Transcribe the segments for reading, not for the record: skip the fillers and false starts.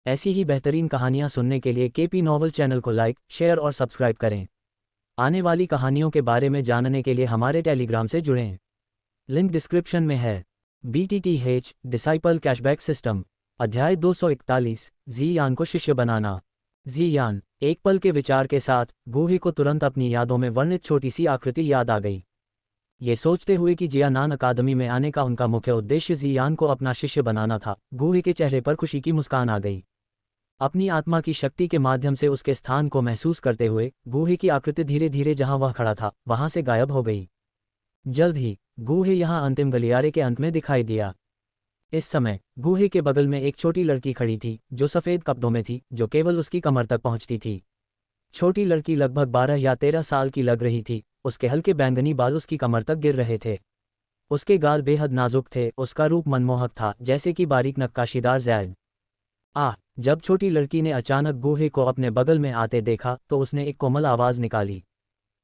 ऐसी ही बेहतरीन कहानियाँ सुनने के लिए केपी नॉवल चैनल को लाइक, शेयर और सब्सक्राइब करें। आने वाली कहानियों के बारे में जानने के लिए हमारे टेलीग्राम से जुड़ें। लिंक डिस्क्रिप्शन में है। BTTH डिसाइपल कैशबैक सिस्टम, अध्याय 241, ज़ियान को शिष्य बनाना। ज़ियान, एक पल के विचार के साथ गूही को तुरंत अपनी यादों में वर्णित छोटी सी आकृति याद आ गई। ये सोचते हुए कि जियानान अकादमी में आने का उनका मुख्य उद्देश्य ज़ियान को अपना शिष्य बनाना था, गूही के चेहरे पर खुशी की मुस्कान आ गई। अपनी आत्मा की शक्ति के माध्यम से उसके स्थान को महसूस करते हुए गूही की आकृति धीरे धीरे जहां वह खड़ा था वहां से गायब हो गई। जल्द ही गूही यहां अंतिम गलियारे के अंत में दिखाई दिया। इस समय गूही के बगल में एक छोटी लड़की खड़ी थी जो सफ़ेद कपड़ों में थी, जो केवल उसकी कमर तक पहुंचती थी। छोटी लड़की लगभग 12 या 13 साल की लग रही थी। उसके हल्के बैंगनी बाल उसकी कमर तक गिर रहे थे। उसके गाल बेहद नाजुक थे। उसका रूप मनमोहक था, जैसे कि बारीक नक्काशीदार ज़ैद। जब छोटी लड़की ने अचानक गूही को अपने बगल में आते देखा तो उसने एक कोमल आवाज़ निकाली।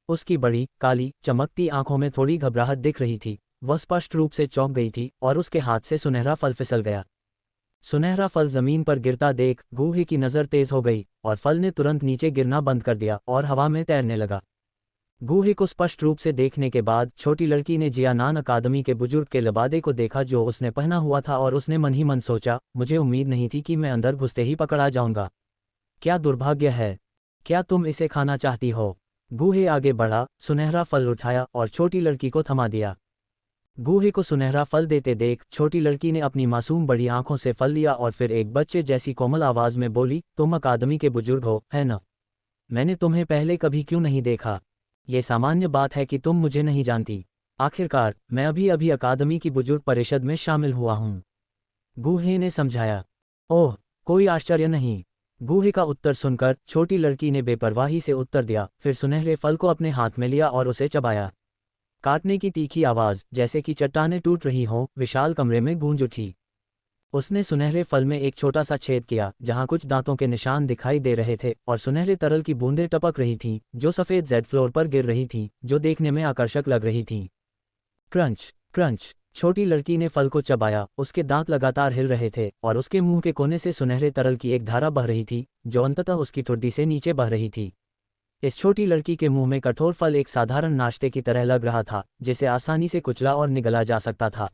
उसकी बड़ी, काली, चमकती आंखों में थोड़ी घबराहट दिख रही थी। वह स्पष्ट रूप से चौंक गई थी और उसके हाथ से सुनहरा फल फिसल गया। सुनहरा फल जमीन पर गिरता देख गूही की नज़र तेज हो गई और फल ने तुरंत नीचे गिरना बंद कर दिया और हवा में तैरने लगा। गूही को स्पष्ट रूप से देखने के बाद छोटी लड़की ने जियानान अकादमी के बुजुर्ग के लिबादे को देखा जो उसने पहना हुआ था, और उसने मन ही मन सोचा, मुझे उम्मीद नहीं थी कि मैं अंदर घुसते ही पकड़ा जाऊंगा। क्या दुर्भाग्य है। क्या तुम इसे खाना चाहती हो? गूही आगे बढ़ा, सुनहरा फल उठाया और छोटी लड़की को थमा दिया। गूही को सुनहरा फल देते देख छोटी लड़की ने अपनी मासूम बड़ी आंखों से फल लिया और फिर एक बच्चे जैसी कोमल आवाज में बोली, तुम अकादमी के बुजुर्ग हो, है न? मैंने तुम्हें पहले कभी क्यों नहीं देखा? ये सामान्य बात है कि तुम मुझे नहीं जानती। आखिरकार मैं अभी अभी अकादमी की बुजुर्ग परिषद में शामिल हुआ हूँ, गूही ने समझाया। ओह, कोई आश्चर्य नहीं। गूही का उत्तर सुनकर छोटी लड़की ने बेपरवाही से उत्तर दिया, फिर सुनहरे फल को अपने हाथ में लिया और उसे चबाया। काटने की तीखी आवाज़, जैसे कि चट्टानें टूट रही हों, विशाल कमरे में गूंज उठी। उसने सुनहरे फल में एक छोटा सा छेद किया जहां कुछ दांतों के निशान दिखाई दे रहे थे और सुनहरे तरल की बूंदें टपक रही थीं जो सफ़ेद जेड फ्लोर पर गिर रही थीं, जो देखने में आकर्षक लग रही थीं। क्रंच क्रंच, छोटी लड़की ने फल को चबाया। उसके दांत लगातार हिल रहे थे और उसके मुंह के कोने से सुनहरे तरल की एक धारा बह रही थी जो अंततः उसकी ठुड्डी से नीचे बह रही थी। इस छोटी लड़की के मुंह में कठोर फल एक साधारण नाश्ते की तरह लग रहा था, जिसे आसानी से कुचला और निगला जा सकता था।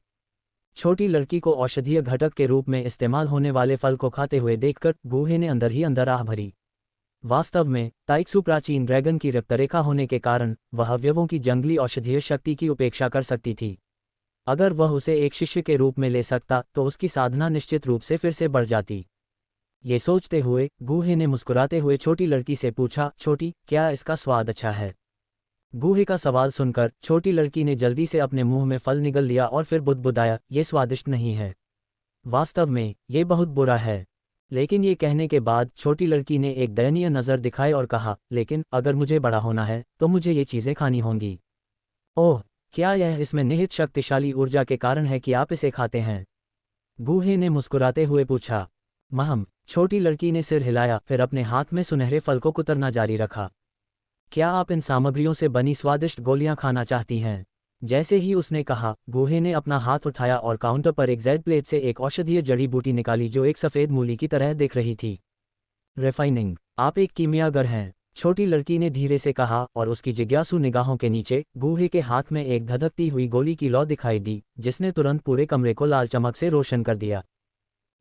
छोटी लड़की को औषधीय घटक के रूप में इस्तेमाल होने वाले फल को खाते हुए देखकर गूही ने अंदर ही अंदर आह भरी। वास्तव में ताइक्सू प्राचीन ड्रैगन की रक्तरेखा होने के कारण वह अवयवों की जंगली औषधीय शक्ति की उपेक्षा कर सकती थी। अगर वह उसे एक शिष्य के रूप में ले सकता तो उसकी साधना निश्चित रूप से फिर से बढ़ जाती। ये सोचते हुए गूही ने मुस्कुराते हुए छोटी लड़की से पूछा, छोटी, क्या इसका स्वाद अच्छा है? गूही का सवाल सुनकर छोटी लड़की ने जल्दी से अपने मुंह में फल निगल लिया और फिर बुदबुदाया, ये स्वादिष्ट नहीं है। वास्तव में ये बहुत बुरा है। लेकिन ये कहने के बाद छोटी लड़की ने एक दयनीय नज़र दिखाई और कहा, लेकिन अगर मुझे बड़ा होना है तो मुझे ये चीज़ें खानी होंगी। ओह, क्या यह इसमें निहित शक्तिशाली ऊर्जा के कारण है कि आप इसे खाते हैं? गूही ने मुस्कुराते हुए पूछा। महम, छोटी लड़की ने सिर हिलाया, फिर अपने हाथ में सुनहरे फल को कुतरना जारी रखा। क्या आप इन सामग्रियों से बनी स्वादिष्ट गोलियां खाना चाहती हैं? जैसे ही उसने कहा, गूही ने अपना हाथ उठाया और काउंटर पर एक जेड प्लेट से एक औषधीय जड़ी बूटी निकाली जो एक सफ़ेद मूली की तरह दिख रही थी। रिफाइनिंग, आप एक कीमियागर हैं, छोटी लड़की ने धीरे से कहा और उसकी जिज्ञासु निगाहों के नीचे गूही के हाथ में एक धधकती हुई गोली की लौ दिखाई दी जिसने तुरंत पूरे कमरे को लाल चमक से रोशन कर दिया।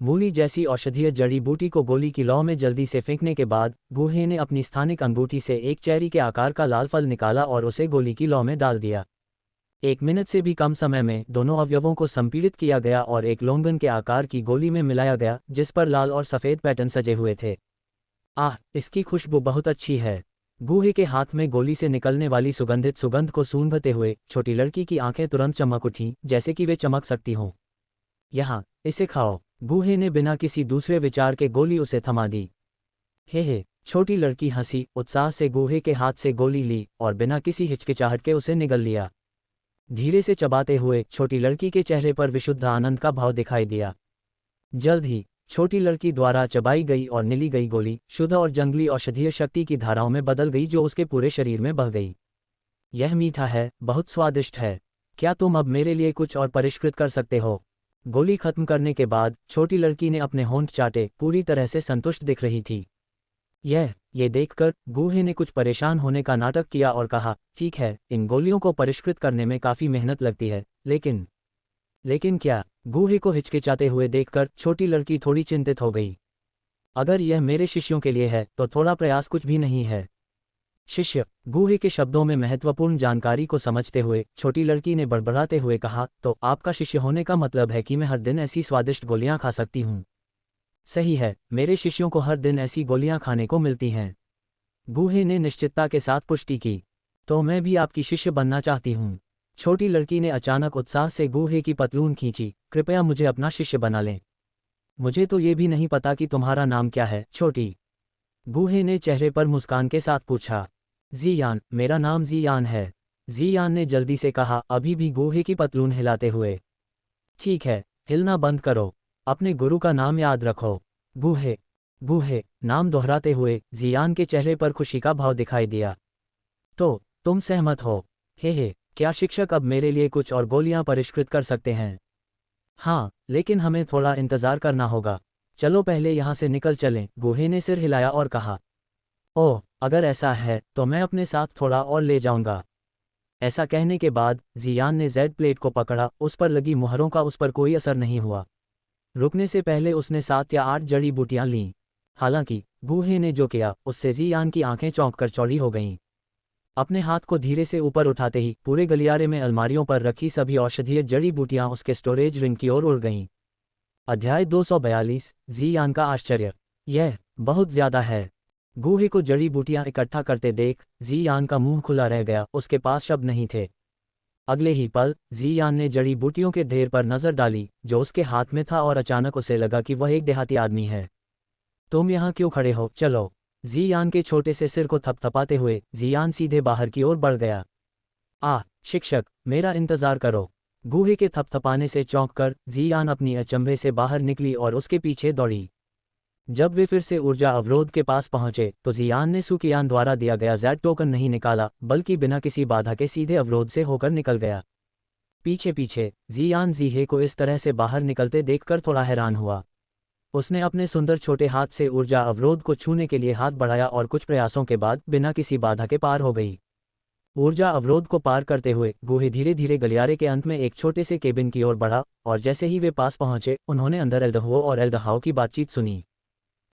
मूली जैसी औषधीय जड़ी बूटी को गोली की लौ में जल्दी से फेंकने के बाद गूही ने अपनी स्थानिक अंगूठी से एक चेरी के आकार का लाल फल निकाला और उसे गोली की लौ में डाल दिया। 1 मिनट से भी कम समय में दोनों अवयवों को संपीड़ित किया गया और एक लोंगन के आकार की गोली में मिलाया गया जिस पर लाल और सफ़ेद पैटर्न सजे हुए थे। इसकी खुशबू बहुत अच्छी है। गूही के हाथ में गोली से निकलने वाली सुगंधित सुगंध को सूंघते हुए छोटी लड़की की आंखें तुरंत चमक उठीं, जैसे कि वे चमक सकती हों। यहाँ, इसे खाओ। गूही ने बिना किसी दूसरे विचार के गोली उसे थमा दी। हे, छोटी लड़की हंसी, उत्साह से गूही के हाथ से गोली ली और बिना किसी हिचकिचाहट के उसे निगल लिया। धीरे से चबाते हुए छोटी लड़की के चेहरे पर विशुद्ध आनंद का भाव दिखाई दिया। जल्द ही छोटी लड़की द्वारा चबाई गई और निली गई गोली शुद्ध और जंगली औषधीय शक्ति की धाराओं में बदल गई जो उसके पूरे शरीर में बह गई। यह मीठा है, बहुत स्वादिष्ट है। क्या तुम अब मेरे लिए कुछ और परिष्कृत कर सकते हो? गोली खत्म करने के बाद छोटी लड़की ने अपने होंठ चाटे, पूरी तरह से संतुष्ट दिख रही थी। ये देखकर गूहे ने कुछ परेशान होने का नाटक किया और कहा, ठीक है, इन गोलियों को परिष्कृत करने में काफ़ी मेहनत लगती है, लेकिन क्या? गूहे को हिचकिचाते हुए देखकर छोटी लड़की थोड़ी चिंतित हो गई। अगर यह मेरे शिष्यों के लिए है तो थोड़ा प्रयास कुछ भी नहीं है। शिष्य, गूहे के शब्दों में महत्वपूर्ण जानकारी को समझते हुए छोटी लड़की ने बड़बड़ाते हुए कहा, तो आपका शिष्य होने का मतलब है कि मैं हर दिन ऐसी स्वादिष्ट गोलियां खा सकती हूँ? सही है, मेरे शिष्यों को हर दिन ऐसी गोलियां खाने को मिलती हैं। गूहे ने निश्चितता के साथ पुष्टि की। तो मैं भी आपकी शिष्य बनना चाहती हूँ। छोटी लड़की ने अचानक उत्साह से गूहे की पतलून खींची, कृपया मुझे अपना शिष्य बना लें। मुझे तो ये भी नहीं पता कि तुम्हारा नाम क्या है, छोटी? गूहे ने चेहरे पर मुस्कान के साथ पूछा। जियान, मेरा नाम जियान है, जियान ने जल्दी से कहा, अभी भी गूहे की पतलून हिलाते हुए। ठीक है, हिलना बंद करो, अपने गुरु का नाम याद रखो। गूहे, गूहे, नाम दोहराते हुए जियान के चेहरे पर खुशी का भाव दिखाई दिया। तो तुम सहमत हो? हे, क्या शिक्षक अब मेरे लिए कुछ और गोलियां परिष्कृत कर सकते हैं? हाँ, लेकिन हमें थोड़ा इंतजार करना होगा। चलो पहले यहाँ से निकल चलें। गूहे ने सिर हिलाया और कहा, ओह, अगर ऐसा है तो मैं अपने साथ थोड़ा और ले जाऊंगा। ऐसा कहने के बाद जियान ने जेड प्लेट को पकड़ा, उस पर लगी मुहरों का उस पर कोई असर नहीं हुआ। रुकने से पहले उसने 7 या 8 जड़ी बूटियां लीं। हालांकि गूहे ने जो किया उससे जियान की आंखें चौंक कर चौड़ी हो गईं। अपने हाथ को धीरे से ऊपर उठाते ही पूरे गलियारे में अलमारियों पर रखी सभी औषधीय जड़ी बूटियां उसके स्टोरेज रिंग की ओर उड़ गईं। अध्याय 242, जियान का आश्चर्य। यह बहुत ज्यादा है। गूहे को जड़ी बूटियां इकट्ठा करते देख जियान का मुंह खुला रह गया, उसके पास शब्द नहीं थे। अगले ही पल जियान ने जड़ी बूटियों के ढेर पर नजर डाली जो उसके हाथ में था और अचानक उसे लगा कि वह एक देहाती आदमी है। तुम यहाँ क्यों खड़े हो, चलो। जियान के छोटे से सिर को थपथपाते हुए जियान सीधे बाहर की ओर बढ़ गया। शिक्षक, मेरा इंतजार करो। गूहे के थपथपाने से चौंककर जियान अपनी अचंभे से बाहर निकली और उसके पीछे दौड़ी। जब वे फिर से ऊर्जा अवरोध के पास पहुंचे तो जियान ने सुकियान द्वारा दिया गया जेड टोकन नहीं निकाला, बल्कि बिना किसी बाधा के सीधे अवरोध से होकर निकल गया। पीछे पीछे जियान जीहे को इस तरह से बाहर निकलते देखकर थोड़ा हैरान हुआ। उसने अपने सुंदर छोटे हाथ से ऊर्जा अवरोध को छूने के लिए हाथ बढ़ाया और कुछ प्रयासों के बाद बिना किसी बाधा के पार हो गई। ऊर्जा अवरोध को पार करते हुए गूहे धीरे धीरे गलियारे के अंत में एक छोटे से केबिन की ओर बढ़ा और जैसे ही वे पास पहुंचे उन्होंने अंदर एल्दहुओ और एल्दहाओ की बातचीत सुनी।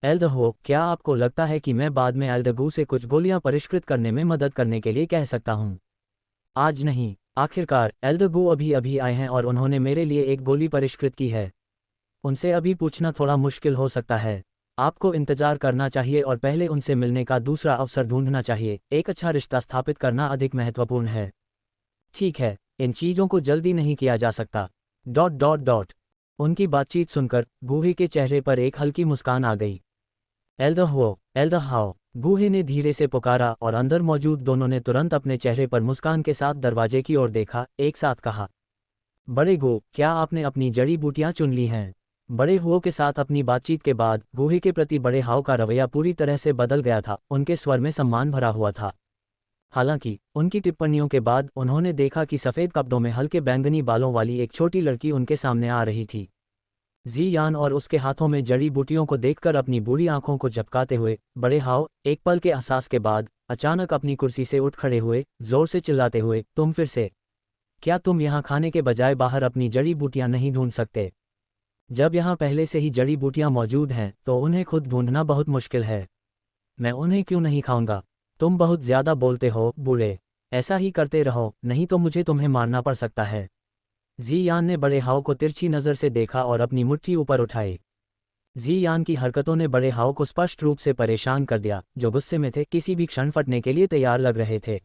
एल्दहुओ, क्या आपको लगता है कि मैं बाद में एल्दगू से कुछ गोलियां परिष्कृत करने में मदद करने के लिए कह सकता हूं? आज नहीं, आखिरकार एल्दगू अभी अभी आए हैं और उन्होंने मेरे लिए एक गोली परिष्कृत की है। उनसे अभी पूछना थोड़ा मुश्किल हो सकता है। आपको इंतजार करना चाहिए और पहले उनसे मिलने का दूसरा अवसर ढूंढना चाहिए। एक अच्छा रिश्ता स्थापित करना अधिक महत्वपूर्ण है। ठीक है, इन चीज़ों को जल्दी नहीं किया जा सकता। ... उनकी बातचीत सुनकर गूहे के चेहरे पर एक हल्की मुस्कान आ गई। एल्दहुओ, एल्दहाओ, गूहे ने धीरे से पुकारा और अंदर मौजूद दोनों ने तुरंत अपने चेहरे पर मुस्कान के साथ दरवाजे की ओर देखा, एक साथ कहा, बड़े गो, क्या आपने अपनी जड़ी बूटियां चुन ली हैं? बड़े हुओं के साथ अपनी बातचीत के बाद गूहे के प्रति बड़े हाव का रवैया पूरी तरह से बदल गया था। उनके स्वर में सम्मान भरा हुआ था। हालांकि उनकी टिप्पणियों के बाद उन्होंने देखा कि सफ़ेद कपड़ों में हल्के बैंगनी बालों वाली एक छोटी लड़की उनके सामने आ रही थी। जियान और उसके हाथों में जड़ी बूटियों को देखकर अपनी बूढ़ी आंखों को झपकाते हुए बड़े हाव एक पल के एहसास के बाद अचानक अपनी कुर्सी से उठ खड़े हुए, जोर से चिल्लाते हुए, तुम फिर से? क्या तुम यहाँ खाने के बजाय बाहर अपनी जड़ी बूटियाँ नहीं ढूंढ सकते? जब यहाँ पहले से ही जड़ी बूटियाँ मौजूद हैं तो उन्हें खुद ढूंढना बहुत मुश्किल है। मैं उन्हें क्यों नहीं खाऊंगा? तुम बहुत ज़्यादा बोलते हो, बूढ़े। ऐसा ही करते रहो, नहीं तो मुझे तुम्हें मारना पड़ सकता है। जियान ने बड़े हाव को तिरछी नज़र से देखा और अपनी मुट्ठी ऊपर उठाई। जियान की हरकतों ने बड़े हाव को स्पष्ट रूप से परेशान कर दिया, जो गुस्से में थे, किसी भी क्षण फटने के लिए तैयार लग रहे थे।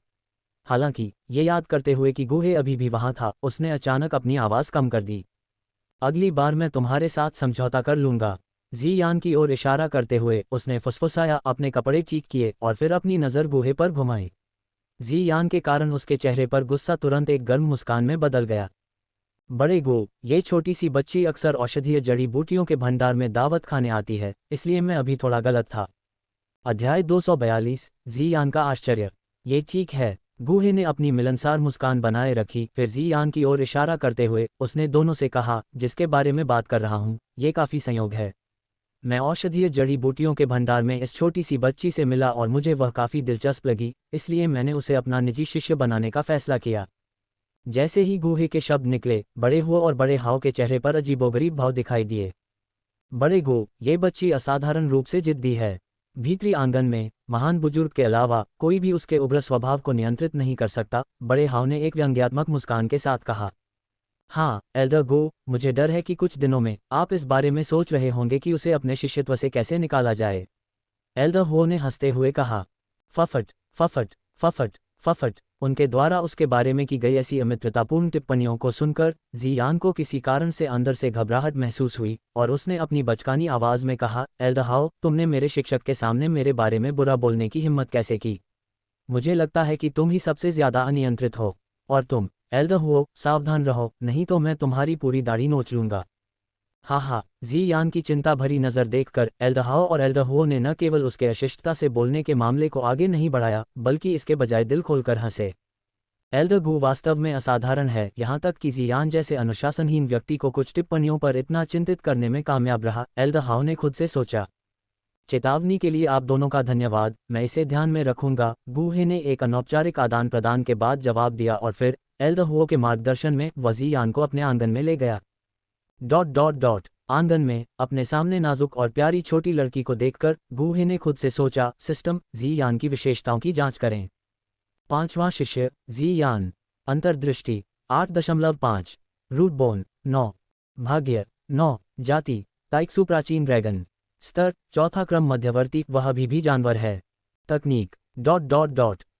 हालांकि ये याद करते हुए कि गूहे अभी भी वहां था, उसने अचानक अपनी आवाज़ कम कर दी। अगली बार मैं तुम्हारे साथ समझौता कर लूंगा। जियान की ओर इशारा करते हुए उसने फुसफुसाया, अपने कपड़े ठीक किए और फिर अपनी नज़र गूहे पर घुमाई। जियान के कारण उसके चेहरे पर गुस्सा तुरंत एक गर्म मुस्कान में बदल गया। बड़े गो, ये छोटी सी बच्ची अक्सर औषधीय जड़ी बूटियों के भंडार में दावत खाने आती है, इसलिए मैं अभी थोड़ा गलत था। अध्याय 242, जियान का आश्चर्य। ये ठीक है, गूहे ने अपनी मिलनसार मुस्कान बनाए रखी, फिर जियान की ओर इशारा करते हुए उसने दोनों से कहा, जिसके बारे में बात कर रहा हूँ, ये काफ़ी संयोग है। मैं औषधीय जड़ी बूटियों के भंडार में इस छोटी सी बच्ची से मिला और मुझे वह काफ़ी दिलचस्प लगी, इसलिए मैंने उसे अपना निजी शिष्य बनाने का फैसला किया। जैसे ही गूहे के शब्द निकले, बड़े हुओ और बड़े हाव के चेहरे पर अजीबोगरीब भाव दिखाई दिए। बड़े गो, ये बच्ची असाधारण रूप से जिद्दी है। भीतरी आंगन में महान बुजुर्ग के अलावा कोई भी उसके उग्र स्वभाव को नियंत्रित नहीं कर सकता। बड़े हाव ने एक व्यंग्यात्मक मुस्कान के साथ कहा। हाँ एल्डर गो, मुझे डर है कि कुछ दिनों में आप इस बारे में सोच रहे होंगे कि उसे अपने शिष्यत्व से कैसे निकाला जाए। एल्डर हो ने हंसते हुए कहा। फफट फफट फफट फफट। उनके द्वारा उसके बारे में की गई ऐसी अमित्रतापूर्ण टिप्पणियों को सुनकर जियान को किसी कारण से अंदर से घबराहट महसूस हुई और उसने अपनी बचकानी आवाज में कहा, एल्डर हाउ, तुमने मेरे शिक्षक के सामने मेरे बारे में बुरा बोलने की हिम्मत कैसे की? मुझे लगता है कि तुम ही सबसे ज्यादा अनियंत्रित हो। और तुम एल्डर हुओ, सावधान रहो, नहीं तो मैं तुम्हारी पूरी दाढ़ी नोच लूंगा। हा, जियान की चिंता भरी नज़र देखकर एल्डर हाओ और एल्डर हुओ ने न केवल उसके अशिष्टता से बोलने के मामले को आगे नहीं बढ़ाया, बल्कि इसके बजाय दिल खोलकर हंसे। एल्डर गू वास्तव में असाधारण है, यहाँ तक कि जियान जैसे अनुशासनहीन व्यक्ति को कुछ टिप्पणियों पर इतना चिंतित करने में कामयाब रहा। एल्डर हाओ ने खुद से सोचा। चेतावनी के लिए आप दोनों का धन्यवाद, मैं इसे ध्यान में रखूंगा। गूहे ने एक अनौपचारिक आदान प्रदान के बाद जवाब दिया और फिर एल्डर हुओ के मार्गदर्शन में वह जियान को अपने आंगन में ले गया। आंगन में अपने सामने नाजुक और प्यारी छोटी लड़की को देखकर गूहे ने खुद से सोचा, सिस्टम, जियान की विशेषताओं की जांच करें। 5वां शिष्य, जियान। अंतर्दृष्टि 8.5, रूट बोन 9, भाग्य 9, जाति ताइक्सु प्राचीन ड्रैगन, स्तर चौथा क्रम मध्यवर्ती, वह अभी भी जानवर है। तकनीक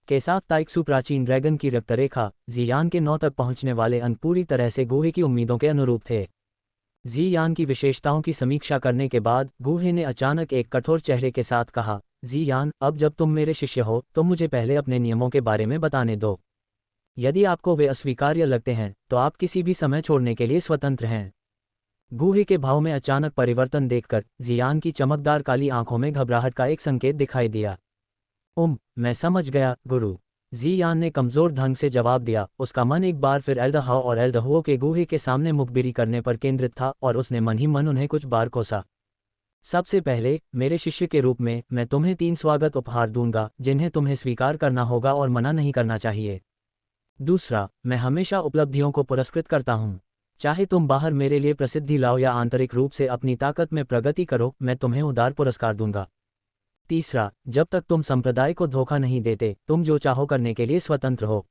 के साथ ताइक्सु प्राचीन ड्रैगन की रक्तरेखा जियान के 9 तक पहुंचने वाले अंक पूरी तरह से गूहे की उम्मीदों के अनुरूप थे। जियान की विशेषताओं की समीक्षा करने के बाद गूहे ने अचानक एक कठोर चेहरे के साथ कहा, जियान, अब जब तुम मेरे शिष्य हो तो मुझे पहले अपने नियमों के बारे में बताने दो। यदि आपको वे अस्वीकार्य लगते हैं तो आप किसी भी समय छोड़ने के लिए स्वतंत्र हैं। गूहे के भाव में अचानक परिवर्तन देखकर जियान की चमकदार काली आंखों में घबराहट का एक संकेत दिखाई दिया। मैं समझ गया, गुरु, जियान ने कमजोर ढंग से जवाब दिया। उसका मन एक बार फिर एल्डर हाओ और एल्डर हुओ के गूहे के सामने मुखबिरी करने पर केंद्रित था और उसने मन ही मन उन्हें कुछ बार कोसा। सबसे पहले, मेरे शिष्य के रूप में मैं तुम्हें 3 स्वागत उपहार दूंगा जिन्हें तुम्हें स्वीकार करना होगा और मना नहीं करना चाहिए। दूसरा, मैं हमेशा उपलब्धियों को पुरस्कृत करता हूँ। चाहे तुम बाहर मेरे लिए प्रसिद्धि लाओ या आंतरिक रूप से अपनी ताकत में प्रगति करो, मैं तुम्हें उदार पुरस्कार दूंगा। तीसरा, जब तक तुम संप्रदाय को धोखा नहीं देते, तुम जो चाहो करने के लिए स्वतंत्र हो।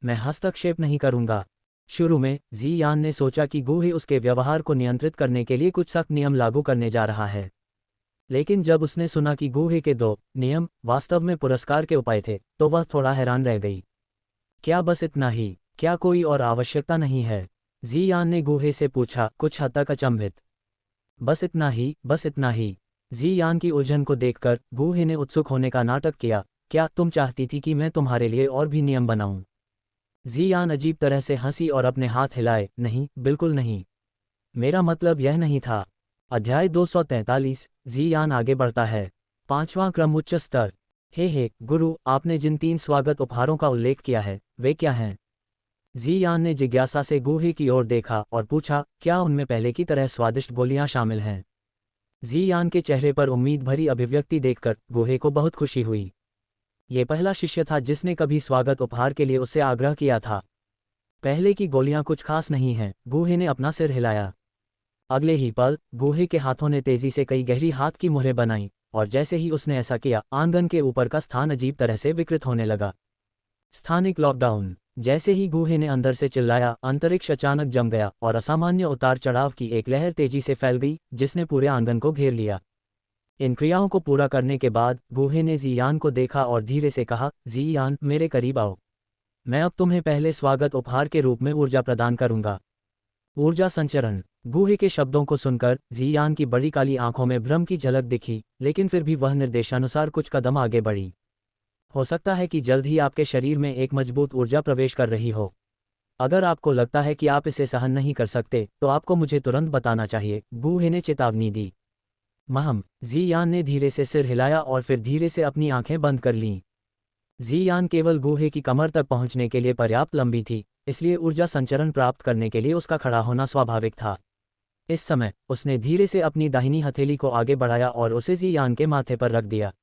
मैं हस्तक्षेप नहीं करूंगा। शुरू में जियान ने सोचा कि गूहे उसके व्यवहार को नियंत्रित करने के लिए कुछ सख्त नियम लागू करने जा रहा है, लेकिन जब उसने सुना कि गूहे के 2 नियम वास्तव में पुरस्कार के उपाय थे, तो वह थोड़ा हैरान रह गई। क्या बस इतना ही? क्या कोई और आवश्यकता नहीं है? जियान ने गूहे से पूछा, कुछ हद तक अचंभित। बस इतना ही, बस इतना ही। जियान की उलझन को देखकर गूहे ने उत्सुक होने का नाटक किया। क्या तुम चाहती थी कि मैं तुम्हारे लिए और भी नियम बनाऊं? जियान अजीब तरह से हंसी और अपने हाथ हिलाए। नहीं, बिल्कुल नहीं, मेरा मतलब यह नहीं था। अध्याय 243, जियान आगे बढ़ता है। 5वां क्रम उच्च स्तर। हे गुरु, आपने जिन 3 स्वागत उपहारों का उल्लेख किया है, वे क्या हैं? जियान ने जिज्ञासा से गूहे की ओर देखा और पूछा, क्या उनमें पहले की तरह स्वादिष्ट गोलियां शामिल हैं? जियान के चेहरे पर उम्मीद भरी अभिव्यक्ति देखकर गूहे को बहुत खुशी हुई। ये पहला शिष्य था जिसने कभी स्वागत उपहार के लिए उससे आग्रह किया था। पहले की गोलियां कुछ खास नहीं हैं, गूहे ने अपना सिर हिलाया। अगले ही पल गूहे के हाथों ने तेजी से कई गहरी हाथ की मुहरें बनाई और जैसे ही उसने ऐसा किया, आंगन के ऊपर का स्थान अजीब तरह से विकृत होने लगा। स्थानिक लॉकडाउन। जैसे ही गूहे ने अंदर से चिल्लाया, अंतरिक्ष अचानक जम गया और असामान्य उतार चढ़ाव की एक लहर तेजी से फैल गई जिसने पूरे आंगन को घेर लिया। इन क्रियाओं को पूरा करने के बाद गूहे ने जियान को देखा और धीरे से कहा, जियान, मेरे करीब आओ। मैं अब तुम्हें पहले स्वागत उपहार के रूप में ऊर्जा प्रदान करूंगा। ऊर्जा संचरण। गूहे के शब्दों को सुनकर जियान की बड़ी काली आंखों में भ्रम की झलक दिखी, लेकिन फिर भी वह निर्देशानुसार कुछ कदम आगे बढ़ी। हो सकता है कि जल्द ही आपके शरीर में एक मजबूत ऊर्जा प्रवेश कर रही हो। अगर आपको लगता है कि आप इसे सहन नहीं कर सकते, तो आपको मुझे तुरंत बताना चाहिए, गूहे ने चेतावनी दी। महम। जियान ने धीरे से सिर हिलाया और फिर धीरे से अपनी आंखें बंद कर लीं। जियान केवल गुहे की कमर तक पहुंचने के लिए पर्याप्त लंबी थी, इसलिए ऊर्जा संचरण प्राप्त करने के लिए उसका खड़ा होना स्वाभाविक था। इस समय उसने धीरे से अपनी दाहिनी हथेली को आगे बढ़ाया और उसे जियान के माथे पर रख दिया।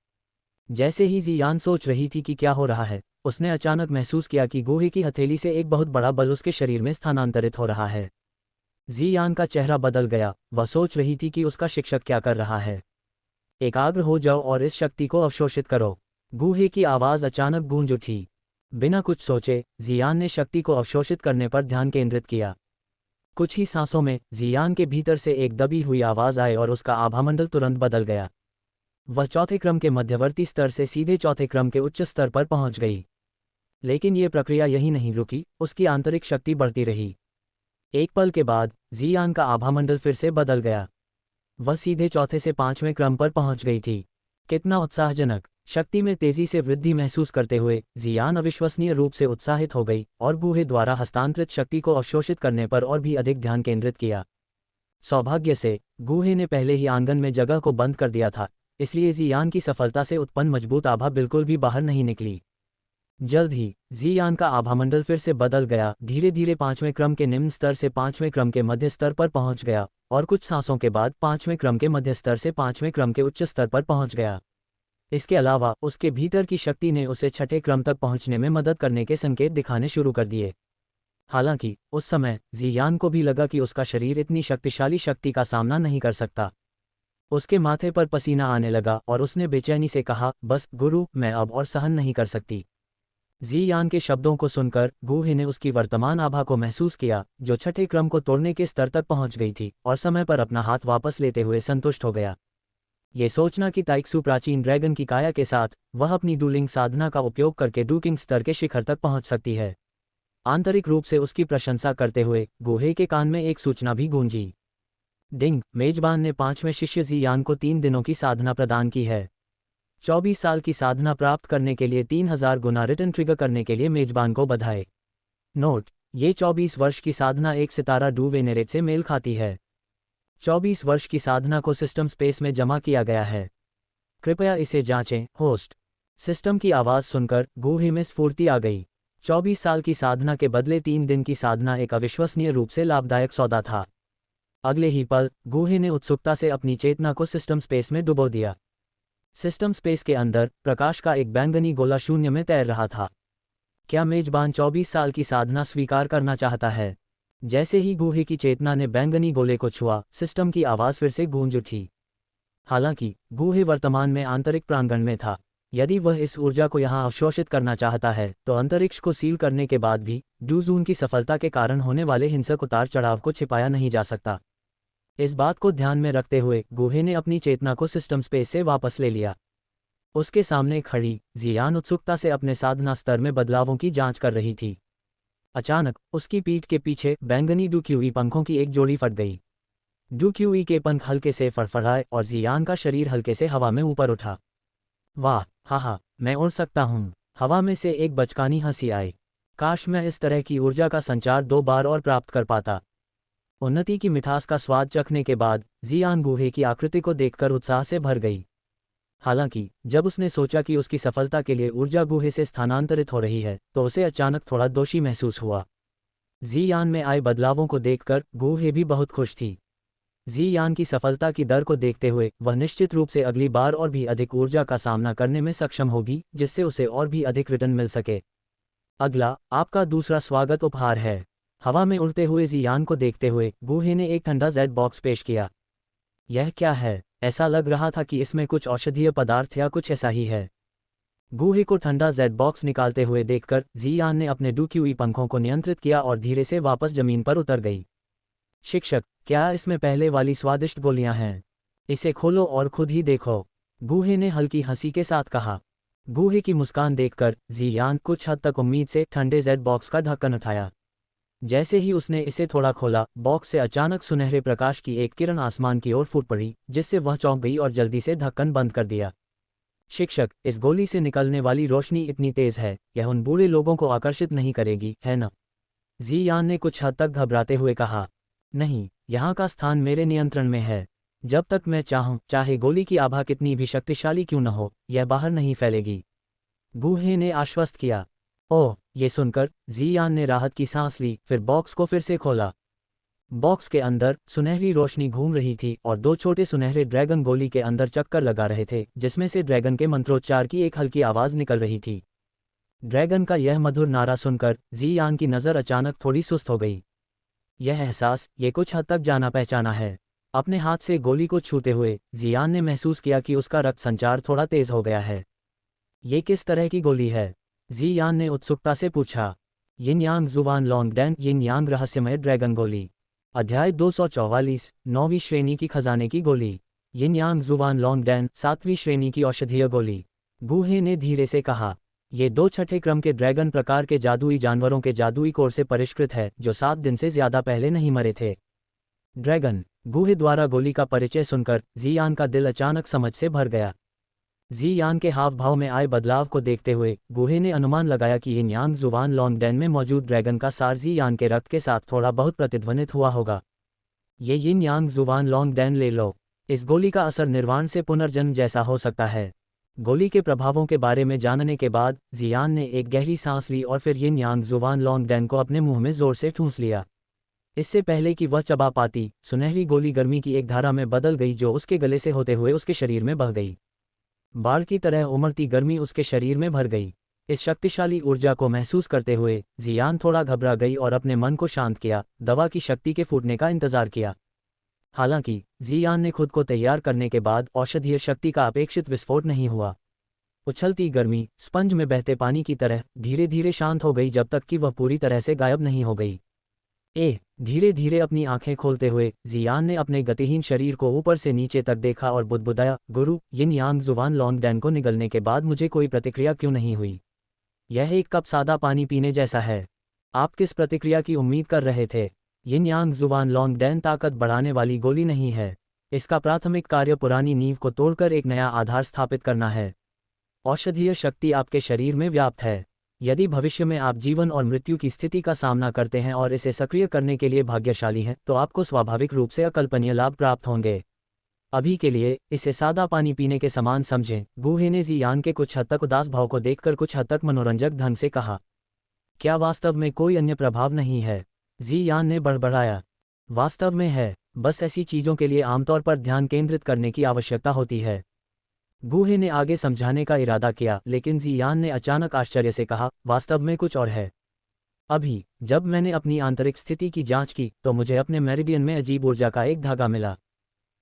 जैसे ही जियान सोच रही थी कि क्या हो रहा है, उसने अचानक महसूस किया कि गुहे की हथेली से एक बहुत बड़ा बल उसके शरीर में स्थानांतरित हो रहा है। जियान का चेहरा बदल गया, वह सोच रही थी कि उसका शिक्षक क्या कर रहा है। एकाग्र हो जाओ और इस शक्ति को अवशोषित करो। गुहे की आवाज़ अचानक गूंज उठी। बिना कुछ सोचे जियान ने शक्ति को अवशोषित करने पर ध्यान केंद्रित किया। कुछ ही सांसों में जियान के भीतर से एक दबी हुई आवाज़ आई और उसका आभामंडल तुरंत बदल गया। वह चौथे क्रम के मध्यवर्ती स्तर से सीधे चौथे क्रम के उच्च स्तर पर पहुंच गई। लेकिन ये प्रक्रिया यहीं नहीं रुकी, उसकी आंतरिक शक्ति बढ़ती रही। एक पल के बाद जियान का आभामंडल फिर से बदल गया। वह सीधे चौथे से पांचवें क्रम पर पहुंच गई थी। कितना उत्साहजनक! शक्ति में तेजी से वृद्धि महसूस करते हुए जियान अविश्वसनीय रूप से उत्साहित हो गई और गुहे द्वारा हस्तांतरित शक्ति को अवशोषित करने पर और भी अधिक ध्यान केंद्रित किया। सौभाग्य से गुहे ने पहले ही आंगन में जगह को बंद कर दिया था, इसलिए जियान की सफलता से उत्पन्न मजबूत आभा बिल्कुल भी बाहर नहीं निकली। जल्द ही जियान का आभामंडल फिर से बदल गया, धीरे धीरे पांचवें क्रम के निम्न स्तर से पांचवें क्रम के मध्य स्तर पर पहुंच गया और कुछ सांसों के बाद पांचवें क्रम के मध्य स्तर से पांचवें क्रम के उच्च स्तर पर पहुंच गया। इसके अलावा उसके भीतर की शक्ति ने उसे छठे क्रम तक पहुंचने में मदद करने के संकेत दिखाने शुरू कर दिए। हालांकि उस समय जियान को भी लगा कि उसका शरीर इतनी शक्तिशाली शक्ति का सामना नहीं कर सकता। उसके माथे पर पसीना आने लगा और उसने बेचैनी से कहा, बस गुरु, मैं अब और सहन नहीं कर सकती। जियान के शब्दों को सुनकर गुहे ने उसकी वर्तमान आभा को महसूस किया, जो छठे क्रम को तोड़ने के स्तर तक पहुंच गई थी, और समय पर अपना हाथ वापस लेते हुए संतुष्ट हो गया। ये सोचना कि ताइक्सु प्राचीन ड्रैगन की काया के साथ वह अपनी डूलिंग साधना का उपयोग करके डूकिंग स्तर के शिखर तक पहुंच सकती है। आंतरिक रूप से उसकी प्रशंसा करते हुए गुहे के कान में एक सूचना भी गूंजी। डिंग, मेजबान ने पांचवें शिष्य जियान को 3 दिनों की साधना प्रदान की है। 24 साल की साधना प्राप्त करने के लिए 3000 गुना रिटर्न ट्रिगर करने के लिए मेजबान को बधाई। नोट, ये 24 वर्ष की साधना एक सितारा डू वेनेरेट से मेल खाती है। 24 वर्ष की साधना को सिस्टम स्पेस में जमा किया गया है। कृपया इसे जांचें, होस्ट। सिस्टम की आवाज़ सुनकर गुहे में स्फूर्ति आ गई। 24 साल की साधना के बदले 3 दिन की साधना एक अविश्वसनीय रूप से लाभदायक सौदा था। अगले ही पल गुहे ने उत्सुकता से अपनी चेतना को सिस्टम स्पेस में डुबो दिया। सिस्टम स्पेस के अंदर प्रकाश का एक बैंगनी गोला शून्य में तैर रहा था। क्या मेजबान 24 साल की साधना स्वीकार करना चाहता है? जैसे ही गुहे की चेतना ने बैंगनी गोले को छुआ, सिस्टम की आवाज़ फिर से गूंज उठी। हालांकि गुहे वर्तमान में आंतरिक प्रांगण में था। यदि वह इस ऊर्जा को यहां अवशोषित करना चाहता है तो अंतरिक्ष को सील करने के बाद भी डूजून की सफलता के कारण होने वाले हिंसक उतार चढ़ाव को छिपाया नहीं जा सकता। इस बात को ध्यान में रखते हुए गुहे ने अपनी चेतना को सिस्टम स्पेस से वापस ले लिया। उसके सामने खड़ी जियान उत्सुकता से अपने साधना स्तर में बदलावों की जांच कर रही थी। अचानक उसकी पीठ के पीछे बैंगनी डूक्यूई पंखों की एक जोड़ी फट गई। डूक्यूई के पंख हल्के से फड़फड़ाए और जियान का शरीर हल्के से हवा में ऊपर उठा। वाह, हा, मैं उड़ सकता हूँ। हवा में से एक बचकानी हंसी आई। काश मैं इस तरह की ऊर्जा का संचार 2 बार और प्राप्त कर पाता। उन्नति की मिठास का स्वाद चखने के बाद जियान गुहे की आकृति को देखकर उत्साह से भर गई। हालांकि जब उसने सोचा कि उसकी सफलता के लिए ऊर्जा गुहे से स्थानांतरित हो रही है तो उसे अचानक थोड़ा दोषी महसूस हुआ। जियान में आए बदलावों को देखकर गुहे भी बहुत खुश थी। जियान की सफलता की दर को देखते हुए वह निश्चित रूप से अगली बार और भी अधिक ऊर्जा का सामना करने में सक्षम होगी, जिससे उसे और भी अधिक रिटर्न मिल सके। अगला आपका दूसरा स्वागत उपहार है। हवा में उड़ते हुए जियान को देखते हुए गुहे ने एक ठंडा जेड बॉक्स पेश किया। यह क्या है? ऐसा लग रहा था कि इसमें कुछ औषधीय पदार्थ या कुछ ऐसा ही है। गुहे को ठंडा जेड बॉक्स निकालते हुए देखकर जियान ने अपने डूक्यूई पंखों को नियंत्रित किया और धीरे से वापस जमीन पर उतर गई। शिक्षक, क्या इसमें पहले वाली स्वादिष्ट गोलियां हैं? इसे खोलो और खुद ही देखो, गुहे ने हल्की हंसी के साथ कहा। गुहे की मुस्कान देखकर जियान कुछ हद तक उम्मीद से ठंडे जेड बॉक्स का ढक्कन उठाया। जैसे ही उसने इसे थोड़ा खोला, बॉक्स से अचानक सुनहरे प्रकाश की एक किरण आसमान की ओर फूट पड़ी, जिससे वह चौंक गई और जल्दी से ढक्कन बंद कर दिया। शिक्षक, इस गोली से निकलने वाली रोशनी इतनी तेज है, यह उन बूढ़े लोगों को आकर्षित नहीं करेगी, है न? जियान ने कुछ हद तक घबराते हुए कहा। नहीं, यहाँ का स्थान मेरे नियंत्रण में है। जब तक मैं चाहूँ, चाहे गोली की आभा कितनी भी शक्तिशाली क्यों न हो, यह बाहर नहीं फैलेगी। गूहे ने आश्वस्त किया। ओह, ये सुनकर जियान ने राहत की सांस ली, फिर बॉक्स को फिर से खोला। बॉक्स के अंदर सुनहरी रोशनी घूम रही थी और दो छोटे सुनहरे ड्रैगन गोली के अंदर चक्कर लगा रहे थे, जिसमें से ड्रैगन के मंत्रोच्चार की एक हल्की आवाज़ निकल रही थी। ड्रैगन का यह मधुर नारा सुनकर जियान की नज़र अचानक थोड़ी सुस्त हो गई। यह एहसास, ये कुछ हद तक जाना पहचाना है। अपने हाथ से गोली को छूते हुए जियान ने महसूस किया कि उसका रक्त संचार थोड़ा तेज हो गया है। ये किस तरह की गोली है? जियान ने उत्सुकता से पूछा। यिन यांग जुवान लॉन्गडैन यिन यांग रहस्यमय ड्रैगन गोली। अध्याय 244, 9वीं श्रेणी की खजाने की गोली। यिन यांग जुवान लॉन्गडैन 7वीं श्रेणी की औषधीय गोली। गूहे ने धीरे से कहा। ये 2 छठे क्रम के ड्रैगन प्रकार के जादुई जानवरों के जादुई कोर से परिष्कृत है, जो 7 दिन से ज्यादा पहले नहीं मरे थे। ड्रैगन। गूहे द्वारा गोली का परिचय सुनकर जियान का दिल अचानक समझ से भर गया। जियान के हाव भाव में आए बदलाव को देखते हुए गूहे ने अनुमान लगाया कि यिन यांग जुवान लॉन्गडैन में मौजूद ड्रैगन का सार जियान के रक्त के साथ थोड़ा बहुत प्रतिध्वनित हुआ होगा। ये यिन यांग जुवान लॉन्गडैन ले लो। इस गोली का असर निर्वाण से पुनर्जन्म जैसा हो सकता है। गोली के प्रभावों के बारे में जानने के बाद जियान ने एक गहरी सांस ली और फिर यिन यांग जुवान लॉन्गडैन को अपने मुंह में जोर से ठूंस लिया। इससे पहले कि वह चबा पाती, सुनहरी गोली गर्मी की एक धारा में बदल गई जो उसके गले से होते हुए उसके शरीर में बह गई। बाढ़ की तरह उमड़ती गर्मी उसके शरीर में भर गई। इस शक्तिशाली ऊर्जा को महसूस करते हुए जियान थोड़ा घबरा गई और अपने मन को शांत किया, दवा की शक्ति के फूटने का इंतजार किया। हालांकि जियान ने खुद को तैयार करने के बाद औषधीय शक्ति का अपेक्षित विस्फोट नहीं हुआ। उछलती गर्मी स्पंज में बहते पानी की तरह धीरे धीरे शांत हो गई जब तक कि वह पूरी तरह से गायब नहीं हो गई। धीरे धीरे अपनी आंखें खोलते हुए जियान ने अपने गतिहीन शरीर को ऊपर से नीचे तक देखा और बुदबुदाया, गुरु, यिन यांग जुवान लॉन्गडैन को निगलने के बाद मुझे कोई प्रतिक्रिया क्यों नहीं हुई? यह एक कप सादा पानी पीने जैसा है। आप किस प्रतिक्रिया की उम्मीद कर रहे थे? यिन यांग जुवान लॉन्गडैन ताकत बढ़ाने वाली गोली नहीं है। इसका प्राथमिक कार्य पुरानी नींव को तोड़कर एक नया आधार स्थापित करना है। औषधीय शक्ति आपके शरीर में व्याप्त है। यदि भविष्य में आप जीवन और मृत्यु की स्थिति का सामना करते हैं और इसे सक्रिय करने के लिए भाग्यशाली हैं, तो आपको स्वाभाविक रूप से अकल्पनीय लाभ प्राप्त होंगे। अभी के लिए इसे सादा पानी पीने के समान समझें। गूहे ने जियान के कुछ हद तक उदास भाव को देखकर कुछ हद तक मनोरंजक ढंग से कहा। क्या वास्तव में कोई अन्य प्रभाव नहीं है? जियान ने बड़बड़ाया। वास्तव में है, बस ऐसी चीज़ों के लिए आमतौर पर ध्यान केंद्रित करने की आवश्यकता होती है। गूहे ने आगे समझाने का इरादा किया, लेकिन जियान ने अचानक आश्चर्य से कहा, वास्तव में कुछ और है। अभी जब मैंने अपनी आंतरिक स्थिति की जांच की तो मुझे अपने मेरिडियन में अजीब ऊर्जा का एक धागा मिला।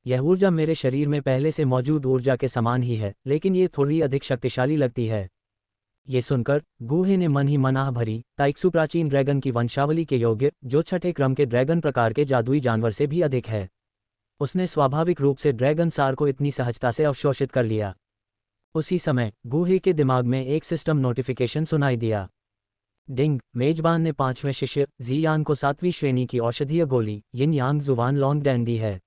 यह ऊर्जा मेरे शरीर में पहले से मौजूद ऊर्जा के समान ही है, लेकिन ये थोड़ी अधिक शक्तिशाली लगती है। ये सुनकर गूहे ने मन ही मन आह भरी। ताइक्सु प्राचीन ड्रैगन की वंशावली के योग्य, जो छठे क्रम के ड्रैगन प्रकार के जादुई जानवर से भी अधिक है। उसने स्वाभाविक रूप से ड्रैगन सार को इतनी सहजता से अवशोषित कर लिया। उसी समय गूहे के दिमाग में एक सिस्टम नोटिफिकेशन सुनाई दिया। डिंग, मेजबान ने 5वें शिष्य जियान को 7वीं श्रेणी की औषधीय गोली यिन यांग जुवान लॉन्गडैन दी है।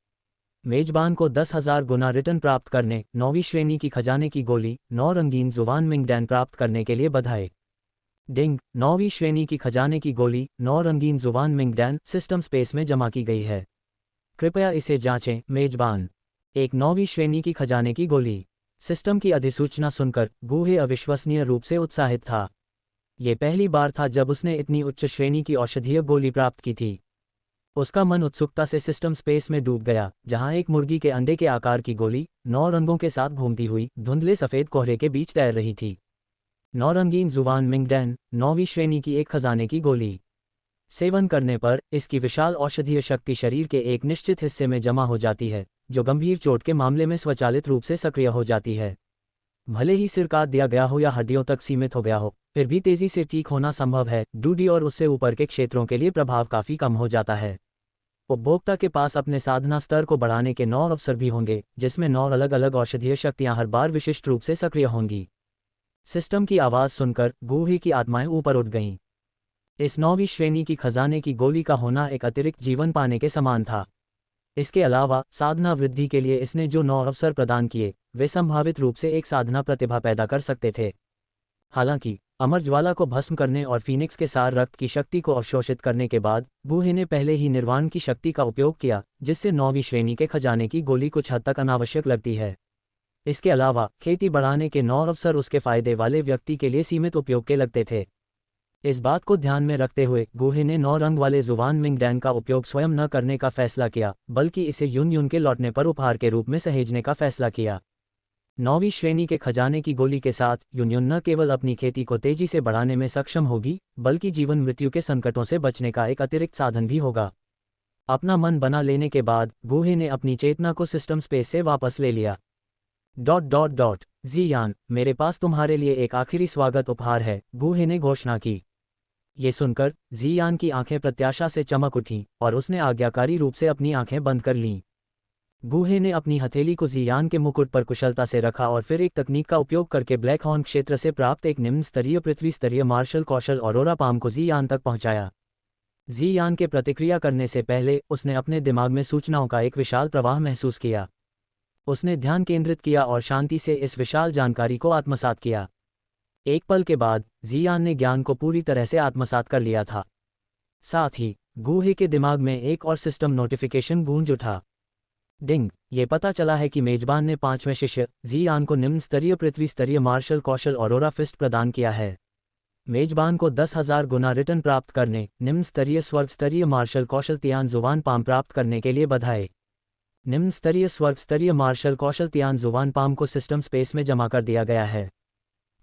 मेजबान को 10,000 गुना रिटर्न प्राप्त करने 9वीं श्रेणी की खजाने की गोली 9 रंगीन जुवान मिंगडैन प्राप्त करने के लिए बधाई। डिंग, 9वीं श्रेणी की खजाने की गोली 9 रंगीन जुवान मिंगडैन सिस्टम स्पेस में जमा की गई है। कृपया इसे जांचें, मेजबान। एक 9वीं श्रेणी की खजाने की गोली। सिस्टम की अधिसूचना सुनकर गूहे अविश्वसनीय रूप से उत्साहित था। ये पहली बार था जब उसने इतनी उच्च श्रेणी की औषधीय गोली प्राप्त की थी। उसका मन उत्सुकता से सिस्टम स्पेस में डूब गया, जहां एक मुर्गी के अंडे के आकार की गोली 9 रंगों के साथ घूमती हुई धुंधले सफेद कोहरे के बीच तैर रही थी। 9 रंगीन जुवान मिंगडैन 9वीं श्रेणी की एक खजाने की गोली। सेवन करने पर इसकी विशाल औषधीय शक्ति शरीर के एक निश्चित हिस्से में जमा हो जाती है, जो गंभीर चोट के मामले में स्वचालित रूप से सक्रिय हो जाती है। भले ही सिर काट दिया गया हो या हड्डियों तक सीमित हो गया हो, फिर भी तेजी से ठीक होना संभव है। डूडी और उससे ऊपर के क्षेत्रों के लिए प्रभाव काफी कम हो जाता है। उपभोक्ता के पास अपने साधना स्तर को बढ़ाने के 9 अवसर भी होंगे, जिसमें 9 अलग अलग औषधीय शक्तियां हर बार विशिष्ट रूप से सक्रिय होंगी। सिस्टम की आवाज सुनकर गूहे की आत्माएं ऊपर उठ गईं। इस 9वीं श्रेणी की खजाने की गोली का होना एक अतिरिक्त जीवन पाने के समान था। इसके अलावा साधना वृद्धि के लिए इसने जो 9 अवसर प्रदान किए, वे संभावित रूप से एक साधना प्रतिभा पैदा कर सकते थे। हालांकि अमर ज्वाला को भस्म करने और फीनिक्स के सार रक्त की शक्ति को अवशोषित करने के बाद गूहे ने पहले ही निर्वाण की शक्ति का उपयोग किया, जिससे 9वीं श्रेणी के खजाने की गोली कुछ हद तक अनावश्यक लगती है। इसके अलावा खेती बढ़ाने के 9 अवसर उसके फायदे वाले व्यक्ति के लिए सीमित उपयोग के लगते थे। इस बात को ध्यान में रखते हुए गुहे ने 9 रंग वाले जुबान मिंगडैंग का उपयोग स्वयं न करने का फैसला किया, बल्कि इसे युन युन के लौटने पर उपहार के रूप में सहेजने का फैसला किया। 9वीं श्रेणी के खजाने की गोली के साथ युन युन न केवल अपनी खेती को तेजी से बढ़ाने में सक्षम होगी, बल्कि जीवन मृत्यु के संकटों से बचने का एक अतिरिक्त साधन भी होगा। अपना मन बना लेने के बाद गुहे ने अपनी चेतना को सिस्टम स्पेस से वापस ले लिया। ज़ियान, मेरे पास तुम्हारे लिए एक आखिरी स्वागत उपहार है, गुहे ने घोषणा की। ये सुनकर ज़ियान की आंखें प्रत्याशा से चमक उठीं और उसने आज्ञाकारी रूप से अपनी आंखें बंद कर लीं। गुहे ने अपनी हथेली को ज़ियान के मुकुट पर कुशलता से रखा और फिर एक तकनीक का उपयोग करके ब्लैक हॉर्न क्षेत्र से प्राप्त एक निम्न स्तरीय पृथ्वी स्तरीय मार्शल कौशल ऑरोरा पाम को ज़ियान तक पहुंचाया। ज़ियान के प्रतिक्रिया करने से पहले उसने अपने दिमाग में सूचनाओं का एक विशाल प्रवाह महसूस किया। उसने ध्यान केंद्रित किया और शांति से इस विशाल जानकारी को आत्मसात किया। एक पल के बाद ज़ियान ने ज्ञान को पूरी तरह से आत्मसात कर लिया था। साथ ही गुहे के दिमाग में एक और सिस्टम नोटिफिकेशन गूंज उठा। डिंग, ये पता चला है कि मेजबान ने 5वें शिष्य ज़ियान को निम्न स्तरीय पृथ्वी स्तरीय मार्शल कौशल ऑरोरा फिस्ट प्रदान किया है। मेजबान को 10,000 गुना रिटर्न प्राप्त करने, निम्न स्तरीय स्वर्ग स्तरीय मार्शल कौशल तियान जुबान पाम प्राप्त करने के लिए बधाई। निम्न स्तरीय स्वर्ग स्तरीय मार्शल कौशल तियान जुबान पाम को सिस्टम स्पेस में जमा कर दिया गया है।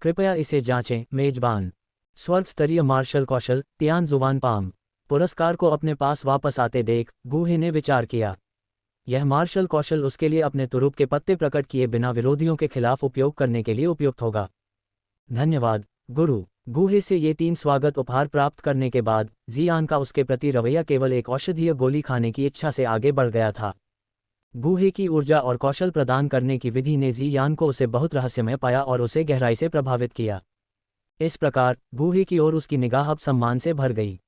कृपया इसे जांचें, मेजबान। स्वर्ग स्तरीय मार्शल कौशल तियान जुबान पाम पुरस्कार को अपने पास वापस आते देख गुहे ने विचार किया। यह मार्शल कौशल उसके लिए अपने तुरुप के पत्ते प्रकट किए बिना विरोधियों के खिलाफ उपयोग करने के लिए उपयुक्त होगा। धन्यवाद गुरु। गुहे से ये 3 स्वागत उपहार प्राप्त करने के बाद ज़ियान का उसके प्रति रवैया केवल एक औषधीय गोली खाने की इच्छा से आगे बढ़ गया था। गुहे की ऊर्जा और कौशल प्रदान करने की विधि ने ज़ियान को उसे बहुत रहस्यमय पाया और उसे गहराई से प्रभावित किया। इस प्रकार गुहे की ओर उसकी निगाह अब सम्मान से भर गई।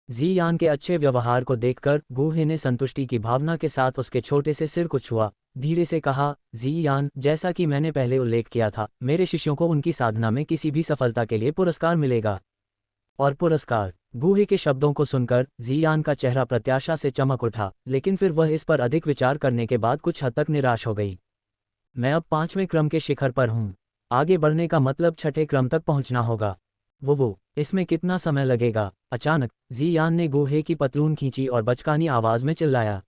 ज़ियान के अच्छे व्यवहार को देखकर गुहे ने संतुष्टि की भावना के साथ उसके छोटे से सिर को छुआ, धीरे से कहा, ज़ियान, जैसा कि मैंने पहले उल्लेख किया था, मेरे शिष्यों को उनकी साधना में किसी भी सफलता के लिए पुरस्कार मिलेगा। और पुरस्कार? गुहे के शब्दों को सुनकर ज़ियान का चेहरा प्रत्याशा से चमक उठा, लेकिन फिर वह इस पर अधिक विचार करने के बाद कुछ हद तक निराश हो गई। मैं अब 5वें क्रम के शिखर पर हूँ। आगे बढ़ने का मतलब 6ठे क्रम तक पहुँचना होगा। वो इसमें कितना समय लगेगा? अचानक ज़ियान ने गुहे की पतलून खींची और बचकानी आवाज में चिल्लाया।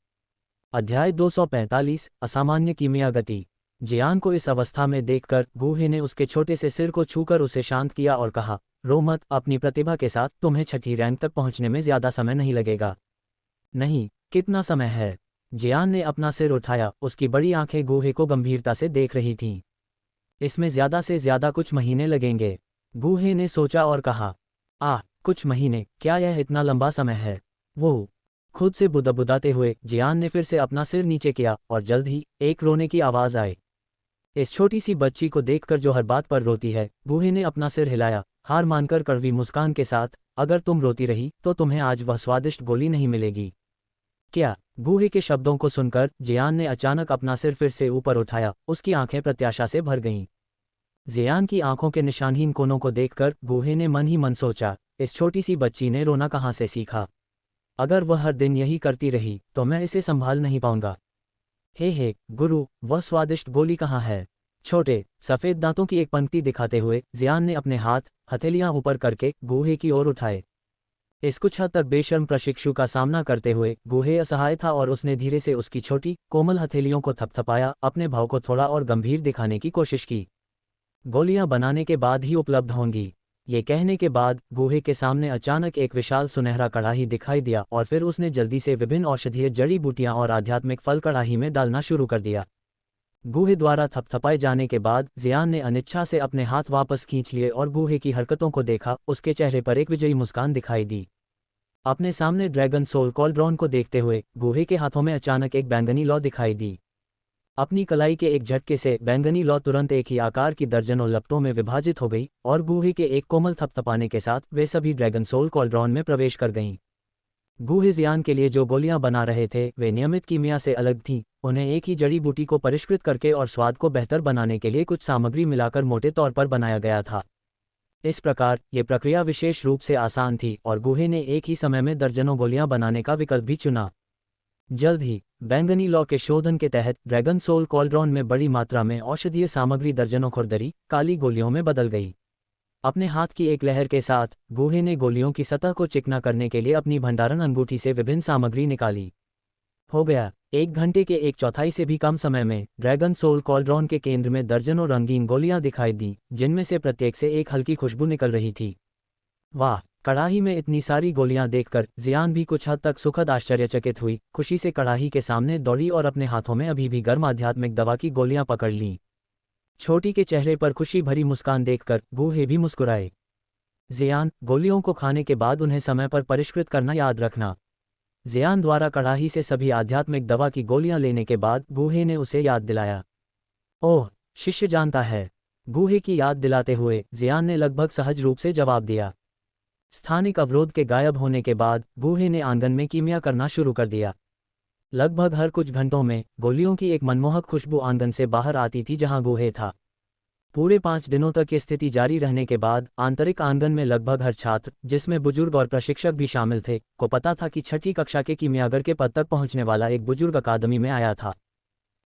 अध्याय 245 असामान्य कीमिया गति। ज़ियान को इस अवस्था में देखकर गुहे ने उसके छोटे से सिर को छूकर उसे शांत किया और कहा, रो मत, अपनी प्रतिभा के साथ तुम्हें 6ठी रैंक तक पहुंचने में ज्यादा समय नहीं लगेगा। नहीं, कितना समय है? ज़ियान ने अपना सिर उठाया, उसकी बड़ी आंखें गुहे को गंभीरता से देख रही थीं। इसमें ज्यादा से ज्यादा कुछ महीने लगेंगे, गुहे ने सोचा और कहा। कुछ महीने? क्या यह इतना लंबा समय है? वो खुद से बुदबुदाते हुए ज़ियान ने फिर से अपना सिर नीचे किया और जल्द ही एक रोने की आवाज़ आई। इस छोटी सी बच्ची को देखकर जो हर बात पर रोती है, गुहे ने अपना सिर हिलाया, हार मानकर कड़वी मुस्कान के साथ, अगर तुम रोती रही तो तुम्हें आज वह स्वादिष्ट गोली नहीं मिलेगी। क्या? गुहे के शब्दों को सुनकर ज़ियान ने अचानक अपना सिर फिर से ऊपर उठाया, उसकी आंखें प्रत्याशा से भर गईं। ज़ियान की आंखों के निशानहीन कोनों को देखकर गुहे ने मन ही मन सोचा, इस छोटी सी बच्ची ने रोना कहाँ से सीखा? अगर वह हर दिन यही करती रही तो मैं इसे संभाल नहीं पाऊंगा। हे गुरु, वह स्वादिष्ट गोली कहाँ है? छोटे सफ़ेद दांतों की एक पंक्ति दिखाते हुए ज़ियान ने अपने हाथ हथेलियां ऊपर करके गुहे की ओर उठाए। इस कुछ हद तक बेशर्म प्रशिक्षु का सामना करते हुए गुहे असहाय था और उसने धीरे से उसकी छोटी कोमल हथेलियों को थपथपाया, अपने भाव को थोड़ा और गंभीर दिखाने की कोशिश की। गोलियां बनाने के बाद ही उपलब्ध होंगी। ये कहने के बाद गुहे के सामने अचानक एक विशाल सुनहरा कड़ाही दिखाई दिया और फिर उसने जल्दी से विभिन्न औषधीय जड़ी बूटियां और आध्यात्मिक फल कड़ाही में डालना शुरू कर दिया। गुहे द्वारा थपथपाए जाने के बाद ज़ियान ने अनिच्छा से अपने हाथ वापस खींच लिए और गुहे की हरकतों को देखा। उसके चेहरे पर एक विजयी मुस्कान दिखाई दी। अपने सामने ड्रैगन सोल कॉल्ड्रॉन को देखते हुए गुहे के हाथों में अचानक एक बैंगनी लौ दिखाई दी। अपनी कलाई के एक झटके से बैंगनी लौ तुरंत एक ही आकार की दर्जनों लपटों में विभाजित हो गई और गुहे के एक कोमल थपथपाने के साथ वे सभी ड्रैगन सोल कॉल्ड्रॉन में प्रवेश कर गईं। गुहे ज़ियान के लिए जो गोलियां बना रहे थे वे नियमित कीमिया से अलग थीं। उन्हें एक ही जड़ी बूटी को परिष्कृत करके और स्वाद को बेहतर बनाने के लिए कुछ सामग्री मिलाकर मोटे तौर पर बनाया गया था। इस प्रकार ये प्रक्रिया विशेष रूप से आसान थी और गुहे ने एक ही समय में दर्जनों गोलियां बनाने का विकल्प भी चुना। जल्द ही बैंगनी लॉ के शोधन के तहत ड्रैगन सोल कॉल्ड्रॉन में बड़ी मात्रा में औषधीय सामग्री दर्जनों खुरदरी काली गोलियों में बदल गई। अपने हाथ की एक लहर के साथ गुहे ने गोलियों की सतह को चिकना करने के लिए अपनी भंडारण अंगूठी से विभिन्न सामग्री निकाली। हो गया 1 घंटे के 1/4 से भी कम समय में ड्रैगन सोल कॉल्ड्रॉन के केंद्र में दर्जनों रंगीन गोलियां दिखाई दी, जिनमें से प्रत्येक से एक हल्की खुशबू निकल रही थी। वाह, कड़ाही में इतनी सारी गोलियां देखकर जियान भी कुछ हद तक सुखद आश्चर्यचकित हुई। खुशी से कड़ाही के सामने दौड़ी और अपने हाथों में अभी भी गर्म आध्यात्मिक दवा की गोलियां पकड़ लीं। छोटी के चेहरे पर खुशी भरी मुस्कान देखकर गुहे भी मुस्कुराए। जियान, गोलियों को खाने के बाद उन्हें समय पर परिष्कृत करना याद रखना। जियान द्वारा कड़ाही से सभी आध्यात्मिक दवा की गोलियां लेने के बाद गुहे ने उसे याद दिलाया। ओह, शिष्य जानता है। गुहे की याद दिलाते हुए जियान ने लगभग सहज रूप से जवाब दिया। स्थानिक अवरोध के गायब होने के बाद गुहे ने आंगन में कीमिया करना शुरू कर दिया। लगभग हर कुछ घंटों में गोलियों की एक मनमोहक खुशबू आंगन से बाहर आती थी जहां गुहे था। पूरे 5 दिनों तक ये स्थिति जारी रहने के बाद आंतरिक आंगन में लगभग हर छात्र, जिसमें बुजुर्ग और प्रशिक्षक भी शामिल थे, को पता था कि छठी कक्षा के कीमियागर के पद तक पहुंचने वाला एक बुजुर्ग अकादमी में आया था।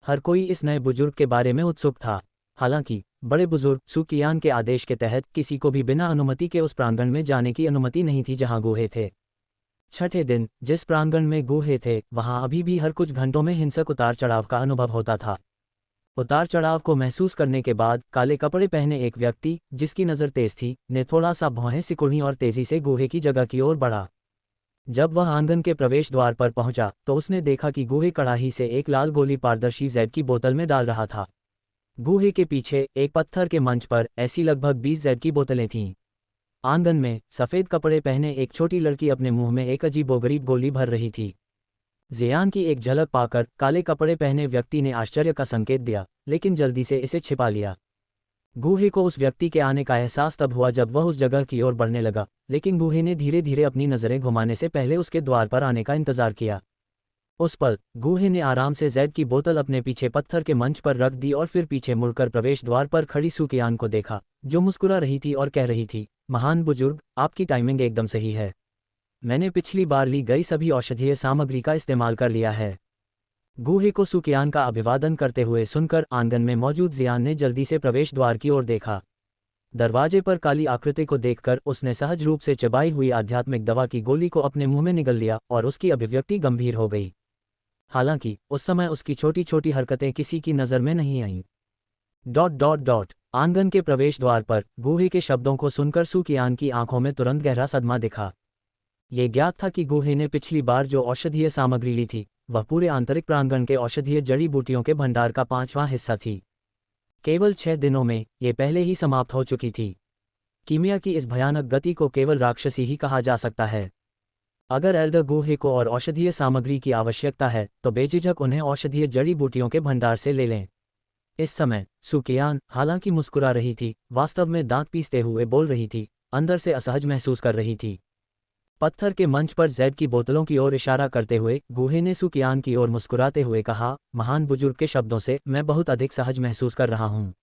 हर कोई इस नए बुजुर्ग के बारे में उत्सुक था। हालांकि बड़े बुजुर्ग सु कियान के आदेश के तहत किसी को भी बिना अनुमति के उस प्रांगण में जाने की अनुमति नहीं थी जहां गुहे थे। छठे दिन जिस प्रांगण में गुहे थे वहां अभी भी हर कुछ घंटों में हिंसक उतार चढ़ाव का अनुभव होता था। उतार चढ़ाव को महसूस करने के बाद काले कपड़े पहने एक व्यक्ति, जिसकी नज़र तेज थी, ने थोड़ा सा भौहें सिकुड़ी और तेजी से गुहे की जगह की ओर बढ़ा। जब वह आंगन के प्रवेश द्वार पर पहुंचा तो उसने देखा कि गुहे कड़ाही से एक लाल गोली पारदर्शी जेड की बोतल में डाल रहा था। गुहे के पीछे एक पत्थर के मंच पर ऐसी लगभग 20 जेड की बोतलें थीं। आंगन में सफ़ेद कपड़े पहने एक छोटी लड़की अपने मुंह में एक अजीबोगरीब गोली भर रही थी। जियान की एक झलक पाकर काले कपड़े पहने व्यक्ति ने आश्चर्य का संकेत दिया, लेकिन जल्दी से इसे छिपा लिया। गुहे को उस व्यक्ति के आने का एहसास तब हुआ जब वह उस जगह की ओर बढ़ने लगा, लेकिन गुहे ने धीरे धीरे अपनी नज़रें घुमाने से पहले उसके द्वार पर आने का इंतजार किया। उस पल गुहे ने आराम से जेड की बोतल अपने पीछे पत्थर के मंच पर रख दी और फिर पीछे मुड़कर प्रवेश द्वार पर खड़ी सु कियान को देखा, जो मुस्कुरा रही थी और कह रही थी, महान बुजुर्ग, आपकी टाइमिंग एकदम सही है। मैंने पिछली बार ली गई सभी औषधीय सामग्री का इस्तेमाल कर लिया है। गुहे को सु कियान का अभिवादन करते हुए सुनकर आंगन में मौजूद जियान ने जल्दी से प्रवेश द्वार की ओर देखा। दरवाजे पर काली आकृति को देखकर उसने सहज रूप से चबाई हुई आध्यात्मिक दवा की गोली को अपने मुंह में निगल लिया और उसकी अभिव्यक्ति गंभीर हो गई। हालांकि उस समय उसकी छोटी छोटी हरकतें किसी की नज़र में नहीं आईं। आंगन के प्रवेश द्वार पर गुहे के शब्दों को सुनकर सु कियान की आंखों में तुरंत गहरा सदमा दिखा। ये ज्ञात था कि गुहे ने पिछली बार जो औषधीय सामग्री ली थी वह पूरे आंतरिक प्रांगण के औषधीय जड़ी बूटियों के भंडार का 5वां हिस्सा थी। केवल 6 दिनों में ये पहले ही समाप्त हो चुकी थी। कीमिया की इस भयानक गति को केवल राक्षसी ही कहा जा सकता है। अगर एल्डर गुहे को और औषधीय सामग्री की आवश्यकता है तो बेझिझक उन्हें औषधीय जड़ी बूटियों के भंडार से ले लें। इस समय सु कियान, हालांकि मुस्कुरा रही थी, वास्तव में दांत पीसते हुए बोल रही थी, अंदर से असहज महसूस कर रही थी। पत्थर के मंच पर जेड की बोतलों की ओर इशारा करते हुए गुहे ने सु कियान की ओर मुस्कुराते हुए कहा, महान बुजुर्ग के शब्दों से मैं बहुत अधिक सहज महसूस कर रहा हूँ।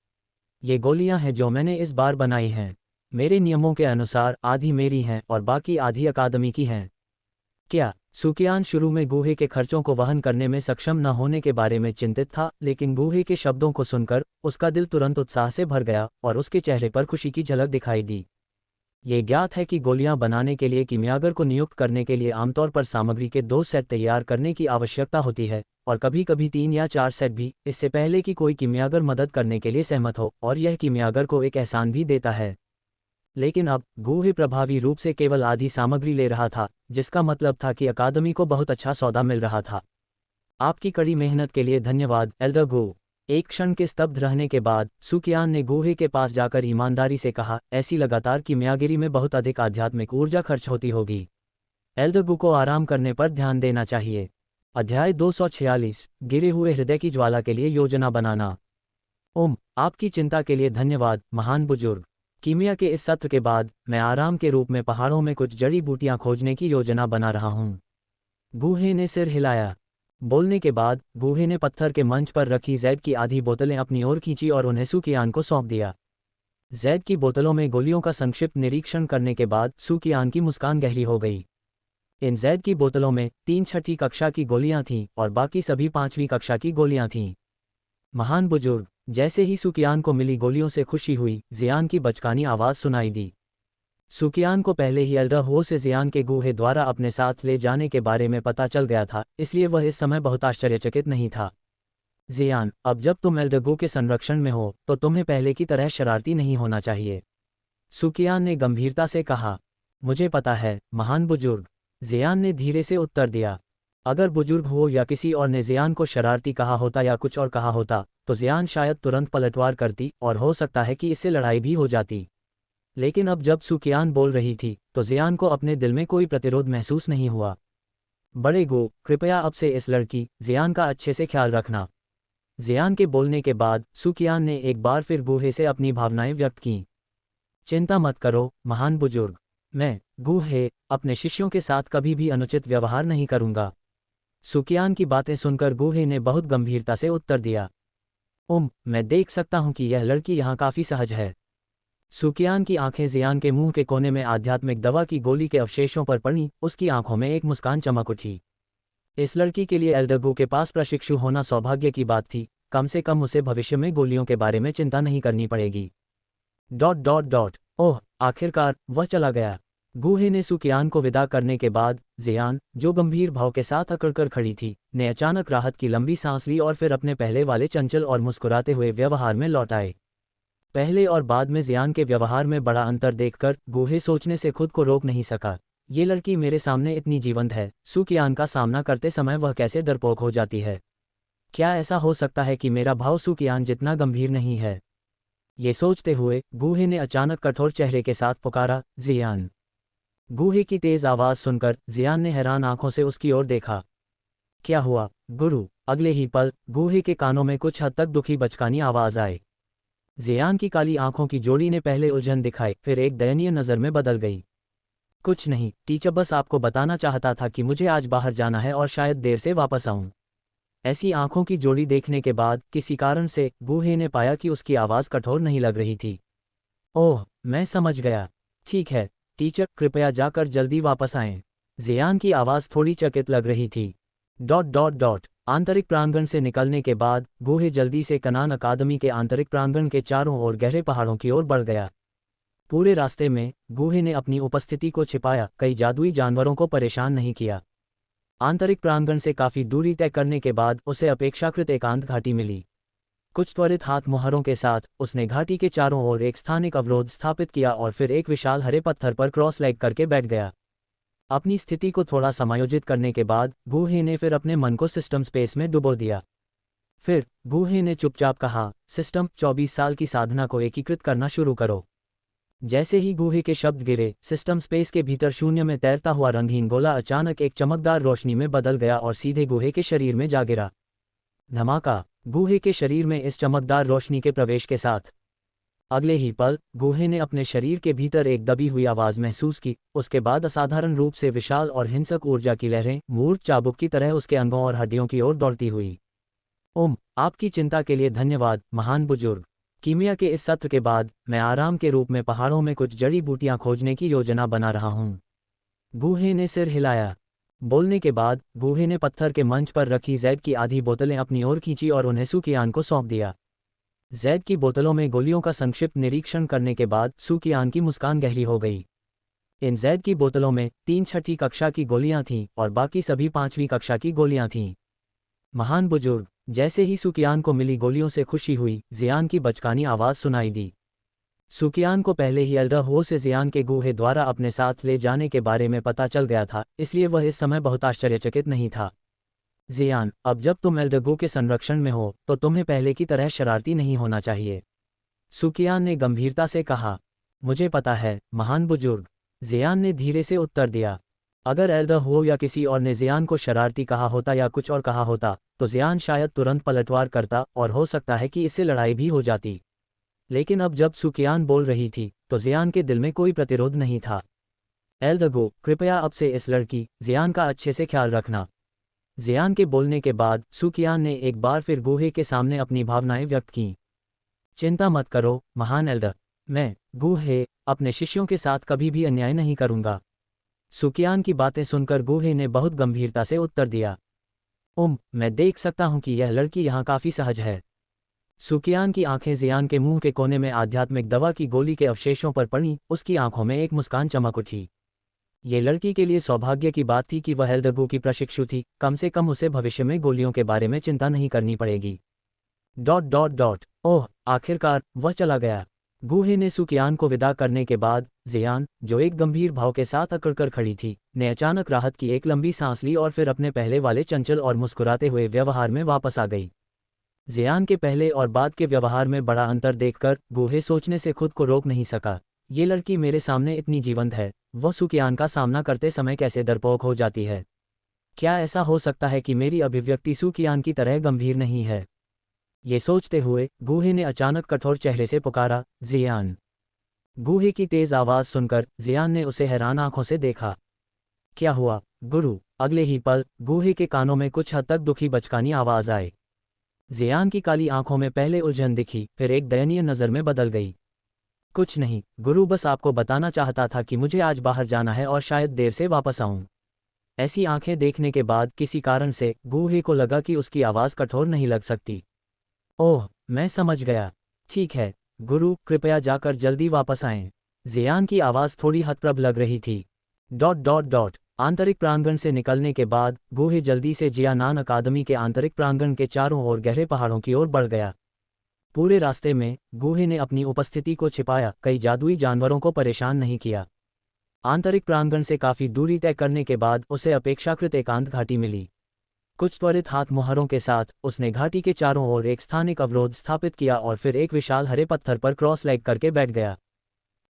ये गोलियां हैं जो मैंने इस बार बनाई हैं। मेरे नियमों के अनुसार आधी मेरी हैं और बाकी आधी अकादमी की हैं। क्या? सु कियान शुरू में गुहे के खर्चों को वहन करने में सक्षम न होने के बारे में चिंतित था, लेकिन गुहे के शब्दों को सुनकर उसका दिल तुरंत उत्साह से भर गया और उसके चेहरे पर खुशी की झलक दिखाई दी। ये ज्ञात है कि गोलियां बनाने के लिए कीमियागर को नियुक्त करने के लिए आमतौर पर सामग्री के 2 सेट तैयार करने की आवश्यकता होती है, और कभी कभी 3 या 4 सेट भी, इससे पहले कि कोई कीमियागर मदद करने के लिए सहमत हो, और यह कीमियागर को एक एहसान भी देता है। लेकिन अब गुहे प्रभावी रूप से केवल आधी सामग्री ले रहा था, जिसका मतलब था कि अकादमी को बहुत अच्छा सौदा मिल रहा था। आपकी कड़ी मेहनत के लिए धन्यवाद एल्डर गु। एक क्षण के स्तब्ध रहने के बाद सु कियान ने गुहे के पास जाकर ईमानदारी से कहा, ऐसी लगातार कीमियागिरी में बहुत अधिक आध्यात्मिक ऊर्जा खर्च होती होगी। एल्डर गु को आराम करने पर ध्यान देना चाहिए। अध्याय 246, गिरे हुए हृदय की ज्वाला के लिए योजना बनाना। आपकी चिंता के लिए धन्यवाद महान बुजुर्ग। कीमिया के इस सत्र के बाद मैं आराम के रूप में पहाड़ों में कुछ जड़ी बूटियां खोजने की योजना बना रहा हूं। गुहे ने सिर हिलाया। बोलने के बाद गुहे ने पत्थर के मंच पर रखी जेड की आधी बोतलें अपनी ओर खींची और उन्हें सु कियान को सौंप दिया। जेड की बोतलों में गोलियों का संक्षिप्त निरीक्षण करने के बाद सु कियान की मुस्कान गहरी हो गई। इन जैद की बोतलों में 3 छठी कक्षा की गोलियां थीं और बाकी सभी 5वीं कक्षा की गोलियां थीं। महान बुजुर्ग, जैसे ही सुकियान को मिली गोलियों से खुशी हुई, जियान की बचकानी आवाज़ सुनाई दी। सुकियान को पहले ही एल्डर हो से जियान के गूहे द्वारा अपने साथ ले जाने के बारे में पता चल गया था, इसलिए वह इस समय बहुत आश्चर्यचकित नहीं था। जियान, अब जब तुम एल्डरगो के संरक्षण में हो तो तुम्हें पहले की तरह शरारती नहीं होना चाहिए, सुकियान ने गंभीरता से कहा। मुझे पता है, महान बुजुर्ग, जियान ने धीरे से उत्तर दिया। अगर बुजुर्ग हो या किसी और ने जियान को शरारती कहा होता या कुछ और कहा होता तो जियान शायद तुरंत पलटवार करती और हो सकता है कि इससे लड़ाई भी हो जाती। लेकिन अब जब सुकियान बोल रही थी तो जियान को अपने दिल में कोई प्रतिरोध महसूस नहीं हुआ। बड़े गो, कृपया अब से इस लड़की जियान का अच्छे से ख्याल रखना। जियान के बोलने के बाद सुकियान ने एक बार फिर गूहे से अपनी भावनाएं व्यक्त कीं। चिंता मत करो, महान बुजुर्ग, मैं गूहे अपने शिष्यों के साथ कभी भी अनुचित व्यवहार नहीं करूंगा। सुकियान की बातें सुनकर गूहे ने बहुत गंभीरता से उत्तर दिया। मैं देख सकता हूं कि यह लड़की यहाँ काफी सहज है। सुकियान की आंखें जियान के मुंह के कोने में आध्यात्मिक दवा की गोली के अवशेषों पर पड़ी, उसकी आंखों में एक मुस्कान चमक उठी। इस लड़की के लिए एल्डरगो के पास प्रशिक्षु होना सौभाग्य की बात थी, कम से कम उसे भविष्य में गोलियों के बारे में चिंता नहीं करनी पड़ेगी। ... ओह, आखिरकार वह चला गया। गूहे ने सुकियान को विदा करने के बाद जियान, जो गंभीर भाव के साथ अकड़कर खड़ी थी, ने अचानक राहत की लंबी सांस ली और फिर अपने पहले वाले चंचल और मुस्कुराते हुए व्यवहार में लौट आए। पहले और बाद में जियान के व्यवहार में बड़ा अंतर देखकर गूहे सोचने से खुद को रोक नहीं सका, ये लड़की मेरे सामने इतनी जीवंत है, सुकियान का सामना करते समय वह कैसे डरपोक हो जाती है। क्या ऐसा हो सकता है कि मेरा भाव सुकियान जितना गंभीर नहीं है? ये सोचते हुए गूहे ने अचानक कठोर चेहरे के साथ पुकारा, जियान। गूहे की तेज आवाज सुनकर जियान ने हैरान आंखों से उसकी ओर देखा। क्या हुआ, गुरु? अगले ही पल गूहे के कानों में कुछ हद तक दुखी बचकानी आवाज आई। जियान की काली आंखों की जोड़ी ने पहले उलझन दिखाई, फिर एक दयनीय नज़र में बदल गई। कुछ नहीं टीचर, बस आपको बताना चाहता था कि मुझे आज बाहर जाना है और शायद देर से वापस आऊं। ऐसी आंखों की जोड़ी देखने के बाद किसी कारण से गूहे ने पाया कि उसकी आवाज़ कठोर नहीं लग रही थी। ओह, मैं समझ गया। ठीक है टीचर, कृपया जाकर जल्दी वापस आएं। जियान की आवाज़ थोड़ी चकित लग रही थी। ... आंतरिक प्रांगण से निकलने के बाद गूहे जल्दी से कनान अकादमी के आंतरिक प्रांगण के चारों ओर गहरे पहाड़ों की ओर बढ़ गया। पूरे रास्ते में गूहे ने अपनी उपस्थिति को छिपाया, कई जादुई जानवरों को परेशान नहीं किया। आंतरिक प्रांगण से काफ़ी दूरी तय करने के बाद उसे अपेक्षाकृत एकांत घाटी मिली। कुछ त्वरित हाथ मुहरों के साथ उसने घाटी के चारों ओर एक स्थानिक अवरोध स्थापित किया और फिर एक विशाल हरे पत्थर पर क्रॉस लेग करके बैठ गया। अपनी स्थिति को थोड़ा समायोजित करने के बाद गूहे ने फिर अपने मन को सिस्टम स्पेस में डुबो दिया। फिर गूहे ने चुपचाप कहा, सिस्टम 24 साल की साधना को एकीकृत करना शुरू करो। जैसे ही गूहे के शब्द गिरे, सिस्टम स्पेस के भीतर शून्य में तैरता हुआ रंगहीन गोला अचानक एक चमकदार रोशनी में बदल गया और सीधे गूहे के शरीर में जा गिरा। धमाका! गूहे के शरीर में इस चमकदार रोशनी के प्रवेश के साथ अगले ही पल गूहे ने अपने शरीर के भीतर एक दबी हुई आवाज़ महसूस की। उसके बाद असाधारण रूप से विशाल और हिंसक ऊर्जा की लहरें मूर्त चाबुक की तरह उसके अंगों और हड्डियों की ओर दौड़ती हुई। आपकी चिंता के लिए धन्यवाद, महान बुजुर्ग। कीमिया के इस सत्र के बाद मैं आराम के रूप में पहाड़ों में कुछ जड़ी बूटियां खोजने की योजना बना रहा हूं। गूहे ने सिर हिलाया। बोलने के बाद गूहे ने पत्थर के मंच पर रखी जैद की आधी बोतलें अपनी ओर खींची और उन्हें सुकियान को सौंप दिया। जैद की बोतलों में गोलियों का संक्षिप्त निरीक्षण करने के बाद सुकियान की मुस्कान गहरी हो गई। इन जैद की बोतलों में 3 छठी कक्षा की गोलियां थीं और बाकी सभी 5वीं कक्षा की गोलियां थीं। महान बुजुर्ग, जैसे ही सुकियान को मिली गोलियों से खुशी हुई, जियान की बचकानी आवाज़ सुनाई दी। सुकियान को पहले ही एल्डर हो से जियान के गूहे द्वारा अपने साथ ले जाने के बारे में पता चल गया था, इसलिए वह इस समय बहुत आश्चर्यचकित नहीं था। जियान, अब जब तुम एल्डरगो के संरक्षण में हो तो तुम्हें पहले की तरह शरारती नहीं होना चाहिए, सुकियान ने गंभीरता से कहा। मुझे पता है, महान बुजुर्ग, जियान ने धीरे से उत्तर दिया। अगर एल्डर हो या किसी और ने जियान को शरारती कहा होता या कुछ और कहा होता तो जियान शायद तुरंत पलटवार करता और हो सकता है कि इससे लड़ाई भी हो जाती। लेकिन अब जब सुकियान बोल रही थी तो जियान के दिल में कोई प्रतिरोध नहीं था। एल्डरगो, कृपया अब से इस लड़की जियान का अच्छे से ख्याल रखना। जियान के बोलने के बाद सुकियान ने एक बार फिर गूहे के सामने अपनी भावनाएं व्यक्त कीं। चिंता मत करो, महान एल्डर, मैं गूहे अपने शिष्यों के साथ कभी भी अन्याय नहीं करूंगा। सुकियान की बातें सुनकर गूहे ने बहुत गंभीरता से उत्तर दिया। मैं देख सकता हूं कि यह लड़की यहाँ काफी सहज है। सुकियान की आंखें जियान के मुंह के कोने में आध्यात्मिक दवा की गोली के अवशेषों पर पड़ी, उसकी आंखों में एक मुस्कान चमक उठी। ये लड़की के लिए सौभाग्य की बात थी कि वह हेल्दगू की प्रशिक्षु थी, कम से कम उसे भविष्य में गोलियों के बारे में चिंता नहीं करनी पड़ेगी। ... ओह, आखिरकार वह चला गया। गूहे ने सुकियान को विदा करने के बाद जियान, जो एक गंभीर भाव के साथ अकड़कर खड़ी थी, ने अचानक राहत की एक लंबी सांस ली और फिर अपने पहले वाले चंचल और मुस्कुराते हुए व्यवहार में वापस आ गई। जियान के पहले और बाद के व्यवहार में बड़ा अंतर देखकर गूहे सोचने से खुद को रोक नहीं सका, ये लड़की मेरे सामने इतनी जीवंत है, वह सुकियान का सामना करते समय कैसे डरपोक हो जाती है। क्या ऐसा हो सकता है कि मेरी अभिव्यक्ति सुकियान की तरह गंभीर नहीं है? ये सोचते हुए गूहे ने अचानक कठोर चेहरे से पुकारा, जियान। गूहे की तेज आवाज सुनकर जियान ने उसे हैरान आंखों से देखा। क्या हुआ, गुरु? अगले ही पल गूहे के कानों में कुछ हद तक दुखी बचकानी आवाज आई। जियान की काली आंखों में पहले उलझन दिखी, फिर एक दयनीय नज़र में बदल गई। कुछ नहीं गुरु, बस आपको बताना चाहता था कि मुझे आज बाहर जाना है और शायद देर से वापस आऊं। ऐसी आंखें देखने के बाद किसी कारण से गूहे को लगा कि उसकी आवाज़ कठोर नहीं लग सकती। ओह, मैं समझ गया। ठीक है गुरु, कृपया जाकर जल्दी वापस आएं। जियान की आवाज़ थोड़ी हतप्रभ लग रही थी। ... आंतरिक प्रांगण से निकलने के बाद गूहे जल्दी से जियानान अकादमी के आंतरिक प्रांगण के चारों ओर गहरे पहाड़ों की ओर बढ़ गया। पूरे रास्ते में गूहे ने अपनी उपस्थिति को छिपाया, कई जादुई जानवरों को परेशान नहीं किया। आंतरिक प्रांगण से काफ़ी दूरी तय करने के बाद उसे अपेक्षाकृत एकांत घाटी मिली। कुछ त्वरित हाथ मुहरों के साथ उसने घाटी के चारों ओर एक स्थानिक अवरोध स्थापित किया और फिर एक विशाल हरे पत्थर पर क्रॉस लेग करके बैठ गया।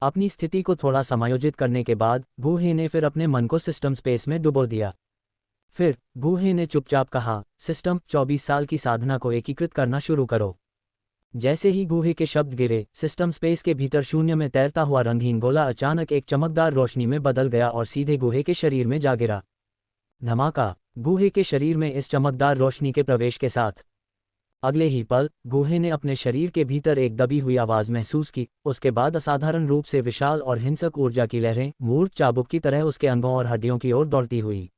अपनी स्थिति को थोड़ा समायोजित करने के बाद गूहे ने फिर अपने मन को सिस्टम स्पेस में डुबो दिया। फिर गूहे ने चुपचाप कहा, सिस्टम 24 साल की साधना को एकीकृत करना शुरू करो। जैसे ही गूहे के शब्द गिरे, सिस्टम स्पेस के भीतर शून्य में तैरता हुआ रंगीन गोला अचानक एक चमकदार रोशनी में बदल गया और सीधे गूहे के शरीर में जा गिरा। धमाका! गूहे के शरीर में इस चमकदार रोशनी के प्रवेश के साथ अगले ही पल गूहे ने अपने शरीर के भीतर एक दबी हुई आवाज़ महसूस की। उसके बाद असाधारण रूप से विशाल और हिंसक ऊर्जा की लहरें मूर्त चाबुक की तरह उसके अंगों और हड्डियों की ओर दौड़ती हुई।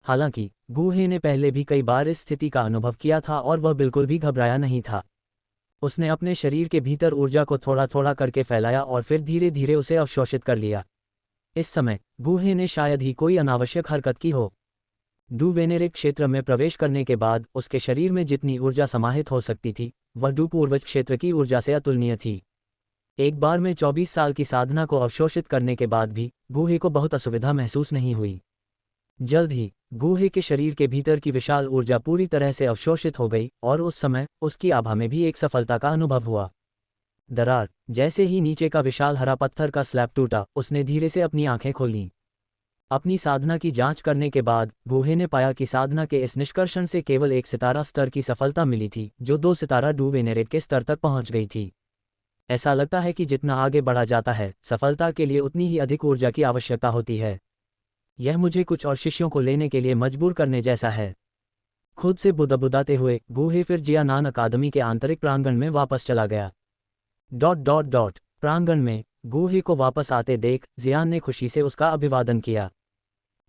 हालांकि गूहे ने पहले भी कई बार इस स्थिति का अनुभव किया था और वह बिल्कुल भी घबराया नहीं था। उसने अपने शरीर के भीतर ऊर्जा को थोड़ा थोड़ा करके फैलाया और फिर धीरे धीरे उसे अवशोषित कर लिया। इस समय गूहे ने शायद ही कोई अनावश्यक हरकत की हो। डू वेनेरिक क्षेत्र में प्रवेश करने के बाद उसके शरीर में जितनी ऊर्जा समाहित हो सकती थी वह डू पूर्वज क्षेत्र की ऊर्जा से अतुलनीय थी। एक बार में 24 साल की साधना को अवशोषित करने के बाद भी गूहे को बहुत असुविधा महसूस नहीं हुई। जल्द ही गूहे के शरीर के भीतर की विशाल ऊर्जा पूरी तरह से अवशोषित हो गई और उस समय उसकी आभा में भी एक सफलता का अनुभव हुआ। दरार! जैसे ही नीचे का विशाल हरा पत्थर का स्लैब टूटा, उसने धीरे से अपनी आंखें खोलीं। अपनी साधना की जांच करने के बाद गूहे ने पाया कि साधना के इस निष्कर्षण से केवल 1 सितारा स्तर की सफलता मिली थी, जो 2 सितारा डू वेनेरेट के स्तर तक पहुंच गई थी। ऐसा लगता है कि जितना आगे बढ़ा जाता है, सफलता के लिए उतनी ही अधिक ऊर्जा की आवश्यकता होती है। यह मुझे कुछ और शिष्यों को लेने के लिए मजबूर करने जैसा है। खुद से बुदबुदाते हुए गूहे फिर जियानान अकादमी के आंतरिक प्रांगण में वापस चला गया। प्रांगण में गूहे को वापस आते देख जियान ने खुशी से उसका अभिवादन किया।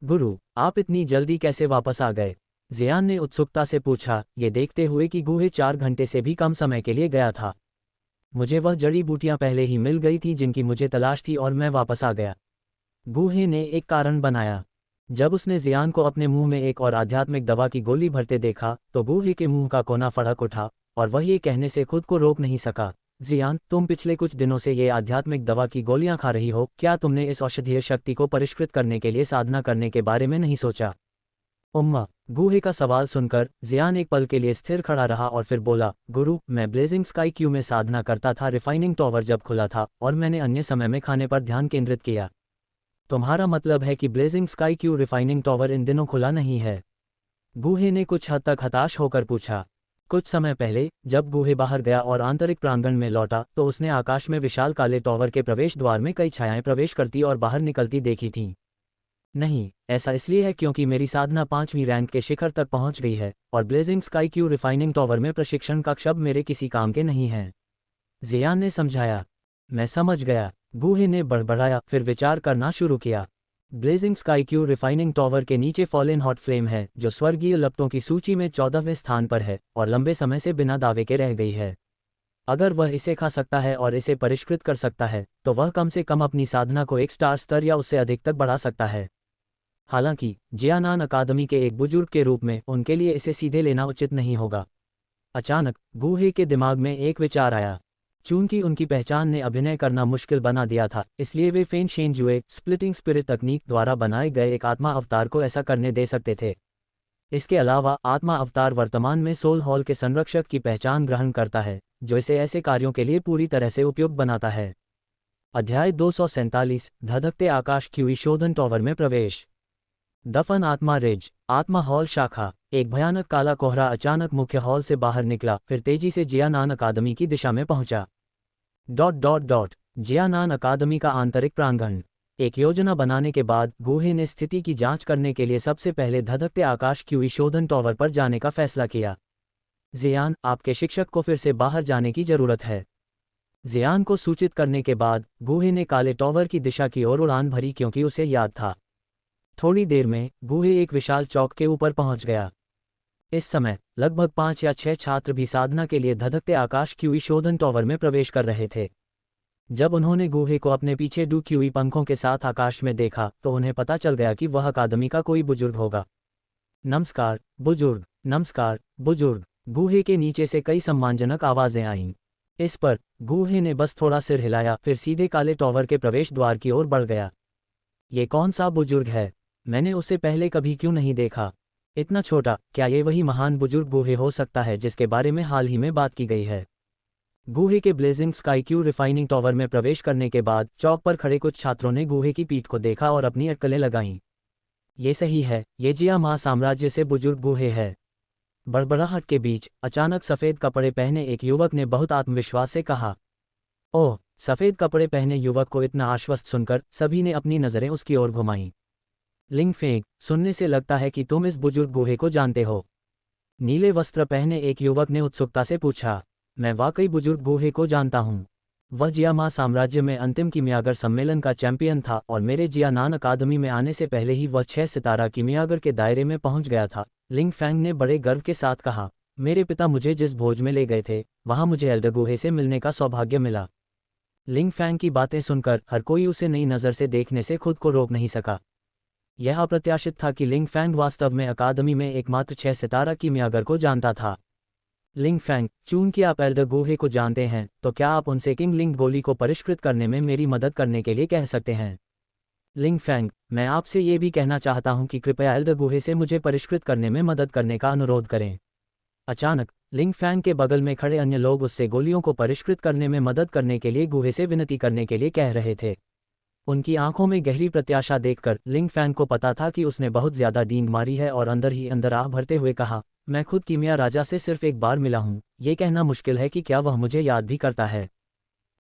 गुरु, आप इतनी जल्दी कैसे वापस आ गए? जियान ने उत्सुकता से पूछा, ये देखते हुए कि गूहे 4 घंटे से भी कम समय के लिए गया था। मुझे वह जड़ी बूटियां पहले ही मिल गई थी जिनकी मुझे तलाश थी और मैं वापस आ गया। गूहे ने एक कारण बनाया। जब उसने जियान को अपने मुंह में एक और आध्यात्मिक दवा की गोली भरते देखा तो गूहे के मुंह का कोना फड़क उठा और वह ये कहने से खुद को रोक नहीं सका, जियान, तुम पिछले कुछ दिनों से ये आध्यात्मिक दवा की गोलियां खा रही हो, क्या तुमने इस औषधीय शक्ति को परिष्कृत करने के लिए साधना करने के बारे में नहीं सोचा? गूहे का सवाल सुनकर जियान एक पल के लिए स्थिर खड़ा रहा और फिर बोला, गुरु, मैं ब्लेजिंग स्काई क्यू में साधना करता था। रिफाइनिंग टॉवर जब खुला था और मैंने अन्य समय में खाने पर ध्यान केंद्रित किया। तुम्हारा मतलब है कि blazing sky Qi refining tower इन दिनों खुला नहीं है? गूहे ने कुछ हद तक हताश होकर पूछा। कुछ समय पहले जब गूहे बाहर गया और आंतरिक प्रांगण में लौटा तो उसने आकाश में विशाल काले टॉवर के प्रवेश द्वार में कई छायाएं प्रवेश करती और बाहर निकलती देखी थीं। नहीं, ऐसा इसलिए है क्योंकि मेरी साधना 5वीं रैंक के शिखर तक पहुंच गई है और blazing sky Qi refining tower में प्रशिक्षण कक्ष अब मेरे किसी काम के नहीं हैं, जियान ने समझाया। मैं समझ गया, गूहे ने बड़बड़ाया, फिर विचार करना शुरू किया। Blazing sky Qi refining tower के नीचे फॉलन हॉट फ्लेम है, जो स्वर्गीय लपटों की सूची में 14वें स्थान पर है और लंबे समय से बिना दावे के रह गई है। अगर वह इसे खा सकता है और इसे परिष्कृत कर सकता है, तो वह कम से कम अपनी साधना को एक स्टार स्तर या उससे अधिक तक बढ़ा सकता है। हालांकि जियानान अकादमी के एक बुजुर्ग के रूप में उनके लिए इसे सीधे लेना उचित नहीं होगा। अचानक गूहे के दिमाग में एक विचार आया। चूंकि उनकी पहचान ने अभिनय करना मुश्किल बना दिया था, इसलिए वे फेन शेनजुए स्प्लिटिंग स्पिरिट तकनीक द्वारा बनाए गए एक आत्मा अवतार को ऐसा करने दे सकते थे। इसके अलावा आत्मा अवतार वर्तमान में सोल हॉल के संरक्षक की पहचान ग्रहण करता है, जो इसे ऐसे कार्यों के लिए पूरी तरह से उपयुक्त बनाता है। अध्याय 247 धधकते आकाश क्यूई शोधन टॉवर में प्रवेश। दफन आत्मा रिज आत्मा हॉल शाखा। एक भयानक काला कोहरा अचानक मुख्य हॉल से बाहर निकला, फिर तेजी से जियानान अकादमी की दिशा में पहुंचा। जियानान अकादमी का आंतरिक प्रांगण। एक योजना बनाने के बाद गूहे ने स्थिति की जांच करने के लिए सबसे पहले धधकते आकाश क्यूई शोधन टॉवर पर जाने का फैसला किया। जियान, आपके शिक्षक को फिर से बाहर जाने की जरूरत है। जियान को सूचित करने के बाद गूहे ने काले टॉवर की दिशा की ओर उड़ान भरी, क्योंकि उसे याद था। थोड़ी देर में गूहे एक विशाल चौक के ऊपर पहुंच गया। इस समय लगभग 5 या 6 छात्र भी साधना के लिए धधकते आकाश क्यूई शोधन टॉवर में प्रवेश कर रहे थे। जब उन्होंने गूहे को अपने पीछे डू क्यूई पंखों के साथ आकाश में देखा, तो उन्हें पता चल गया कि वह अकादमी का कोई बुजुर्ग होगा। नमस्कार बुजुर्ग। नमस्कार बुजुर्ग। गूहे के नीचे से कई सम्मानजनक आवाजें आईं। इस पर गूहे ने बस थोड़ा सिर हिलाया, फिर सीधे काले टॉवर के प्रवेश द्वार की ओर बढ़ गया। ये कौन सा बुजुर्ग है? मैंने उसे पहले कभी क्यों नहीं देखा? इतना छोटा, क्या ये वही महान बुजुर्ग गूहे हो सकता है जिसके बारे में हाल ही में बात की गई है? गूहे के blazing sky Qi refining tower में प्रवेश करने के बाद चौक पर खड़े कुछ छात्रों ने गूहे की पीठ को देखा और अपनी अटकलें लगाईं। ये सही है, ये जिया मा साम्राज्य से बुजुर्ग गूहे है। बड़बड़ाहट के बीच अचानक सफ़ेद कपड़े पहने एक युवक ने बहुत आत्मविश्वास से कहा। ओह! सफ़ेद कपड़े पहने युवक को इतना आश्वस्त सुनकर सभी ने अपनी नज़रें उसकी ओर घुमाईं। लिंग फेंग, सुनने से लगता है कि तुम इस बुजुर्ग गूहे को जानते हो। नीले वस्त्र पहने एक युवक ने उत्सुकता से पूछा। मैं वाकई बुजुर्ग गूहे को जानता हूँ। वह जियामा साम्राज्य में अंतिम कीमियागर सम्मेलन का चैंपियन था और मेरे जियानान अकादमी में आने से पहले ही वह 6 सितारा कीमियागर के दायरे में पहुंच गया था। लिंग फैंग ने बड़े गर्व के साथ कहा। मेरे पिता मुझे जिस भोज में ले गए थे, वहां मुझे एल्डर गूहे से मिलने का सौभाग्य मिला। लिंग फैंग की बातें सुनकर हर कोई उसे नई नज़र से देखने से खुद को रोक नहीं सका। यह अप्रत्याशित था कि लिंग फैंग वास्तव में अकादमी में एकमात्र 6 सितारा कीमियागर को जानता था। लिंग फैंग, चूंकि आप एल्डर गूहे को जानते हैं, तो क्या आप उनसे किंग लिंग गोली को परिष्कृत करने में मेरी मदद करने के लिए कह सकते हैं? लिंग फैंग, मैं आपसे ये भी कहना चाहता हूं कि कृपया एल्डर गूहे से मुझे परिष्कृत करने में मदद करने का अनुरोध करें। अचानक लिंग फैंग के बगल में खड़े अन्य लोग उससे गोलियों को परिष्कृत करने में मदद करने के लिए गूहे से विनती करने के लिए कह रहे थे। उनकी आंखों में गहरी प्रत्याशा देखकर लिंग फैंग को पता था कि उसने बहुत ज्यादा डींग मारी है और अंदर ही अंदर आह भरते हुए कहा, मैं खुद कीमिया राजा से सिर्फ एक बार मिला हूं। ये कहना मुश्किल है कि क्या वह मुझे याद भी करता है।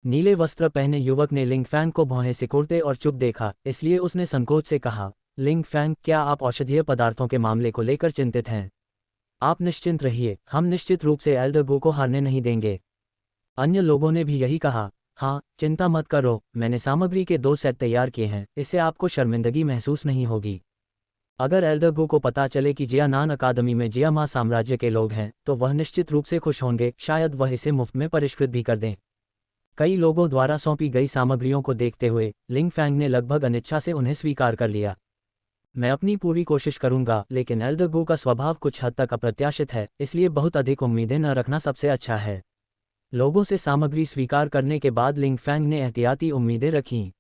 नीले वस्त्र पहने युवक ने लिंग फैंग को भौहें सिकुड़ते और चुप देखा, इसलिए उसने संकोच से कहा, लिंग फैंग, क्या आप औषधीय पदार्थों के मामले को लेकर चिंतित हैं? आप निश्चिंत रहिए, हम निश्चित रूप से एल्डर गू को हारने नहीं देंगे। अन्य लोगों ने भी यही कहा। हाँ, चिंता मत करो, मैंने सामग्री के 2 सेट तैयार किए हैं, इससे आपको शर्मिंदगी महसूस नहीं होगी। अगर एल्डर गू को पता चले कि जियानान अकादमी में जियामा साम्राज्य के लोग हैं, तो वह निश्चित रूप से खुश होंगे, शायद वह इसे मुफ्त में परिष्कृत भी कर दें। कई लोगों द्वारा सौंपी गई सामग्रियों को देखते हुए लिंग फैंग ने लगभग अनिच्छा से उन्हें स्वीकार कर लिया। मैं अपनी पूरी कोशिश करूंगा, लेकिन एल्डर गू का स्वभाव कुछ हद तक अप्रत्याशित है, इसलिए बहुत अधिक उम्मीदें न रखना सबसे अच्छा है। लोगों से सामग्री स्वीकार करने के बाद लिंग फैंग ने एहतियाती उम्मीदें रखीं।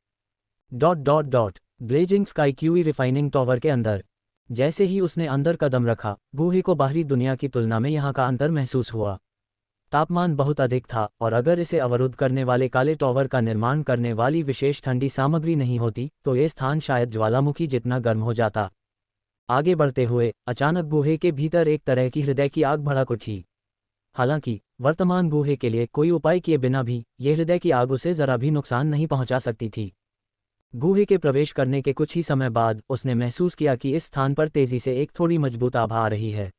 Blazing sky QE refining tower के अंदर। जैसे ही उसने अंदर कदम रखा, गूहे को बाहरी दुनिया की तुलना में यहाँ का अंतर महसूस हुआ। तापमान बहुत अधिक था, और अगर इसे अवरुद्ध करने वाले काले टॉवर का निर्माण करने वाली विशेष ठंडी सामग्री नहीं होती, तो ये स्थान शायद ज्वालामुखी जितना गर्म हो जाता। आगे बढ़ते हुए अचानक गूहे के भीतर एक तरह की हृदय की आग भड़क उठी। हालांकि वर्तमान गूहे के लिए कोई उपाय किए बिना भी ये हृदय की आग उसे जरा भी नुकसान नहीं पहुंचा सकती थी। गूहे के प्रवेश करने के कुछ ही समय बाद उसने महसूस किया कि इस स्थान पर तेजी से एक थोड़ी मजबूत आभा आ रही है।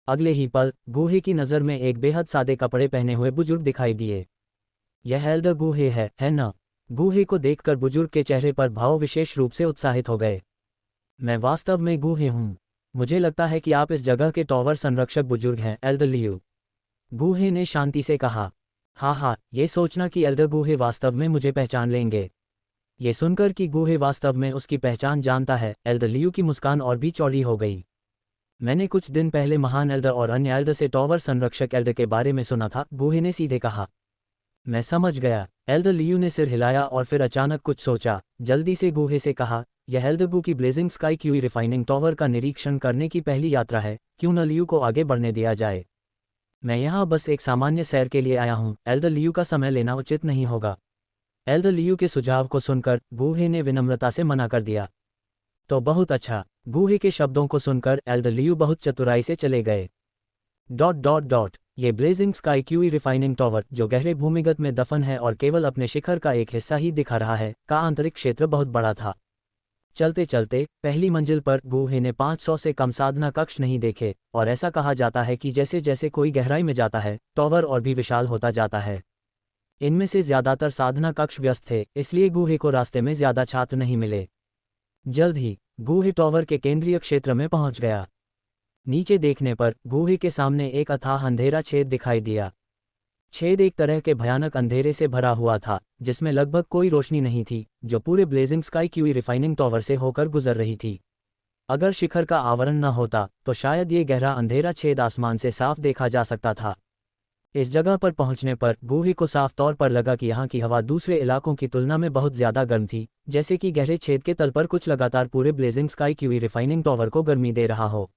अगले ही पल गूहे की नज़र में एक बेहद सादे कपड़े पहने हुए बुजुर्ग दिखाई दिए। यह एल्डर गूहे है ना? गूहे को देखकर बुजुर्ग के चेहरे पर भाव विशेष रूप से उत्साहित हो गए। मैं वास्तव में गूहे हूँ। मुझे लगता है कि आप इस जगह के टॉवर संरक्षक बुजुर्ग हैं, एल्डर लियू। गूहे ने शांति से कहा। हाँ, ये सोचना कि एल्डर गूहे वास्तव में मुझे पहचान लेंगे। ये सुनकर कि गूहे वास्तव में उसकी पहचान जानता है, एल्डर लियू की मुस्कान और भी चौड़ी हो गई। मैंने कुछ दिन पहले महान एल्डर और अन्य एल्डर से टॉवर संरक्षक एल्डर के बारे में सुना था, गूहे ने सीधे कहा। मैं समझ गया। एल्डर लियू ने सिर हिलाया और फिर अचानक कुछ सोचा। जल्दी से गूहे से कहा, यह एल्डर गू की blazing sky QE refining tower का निरीक्षण करने की पहली यात्रा है, क्यों न लियू को आगे बढ़ने दिया जाए। मैं यहाँ बस एक सामान्य सैर के लिए आया हूँ, एल्डर लियू का समय लेना उचित नहीं होगा। एल्डर लियू के सुझाव को सुनकर गूहे ने विनम्रता से मना कर दिया। तो बहुत अच्छा। गूहे के शब्दों को सुनकर एल्डर लियू बहुत चतुराई से चले गए। ... ये blazing sky QE refining tower, जो गहरे भूमिगत में दफन है और केवल अपने शिखर का एक हिस्सा ही दिखा रहा है, का आंतरिक क्षेत्र बहुत बड़ा था। चलते चलते पहली मंजिल पर गूहे ने 500 से कम साधना कक्ष नहीं देखे, और ऐसा कहा जाता है कि जैसे जैसे कोई गहराई में जाता है, टॉवर और भी विशाल होता जाता है। इनमें से ज्यादातर साधना कक्ष व्यस्त थे, इसलिए गूहे को रास्ते में ज्यादा छात्र नहीं मिले। जल्द ही गूहे टॉवर के केंद्रीय क्षेत्र में पहुंच गया। नीचे देखने पर गूहे के सामने एक अथाह अंधेरा छेद दिखाई दिया। छेद एक तरह के भयानक अंधेरे से भरा हुआ था, जिसमें लगभग कोई रोशनी नहीं थी, जो पूरे blazing sky QE refining tower से होकर गुजर रही थी। अगर शिखर का आवरण न होता तो शायद ये गहरा अंधेरा छेद आसमान से साफ देखा जा सकता था। इस जगह पर पहुंचने पर गूहे को साफ तौर पर लगा कि यहाँ की हवा दूसरे इलाकों की तुलना में बहुत ज्यादा गर्म थी, जैसे कि गहरे छेद के तल पर कुछ लगातार पूरे blazing sky QE refining tower को गर्मी दे रहा हो।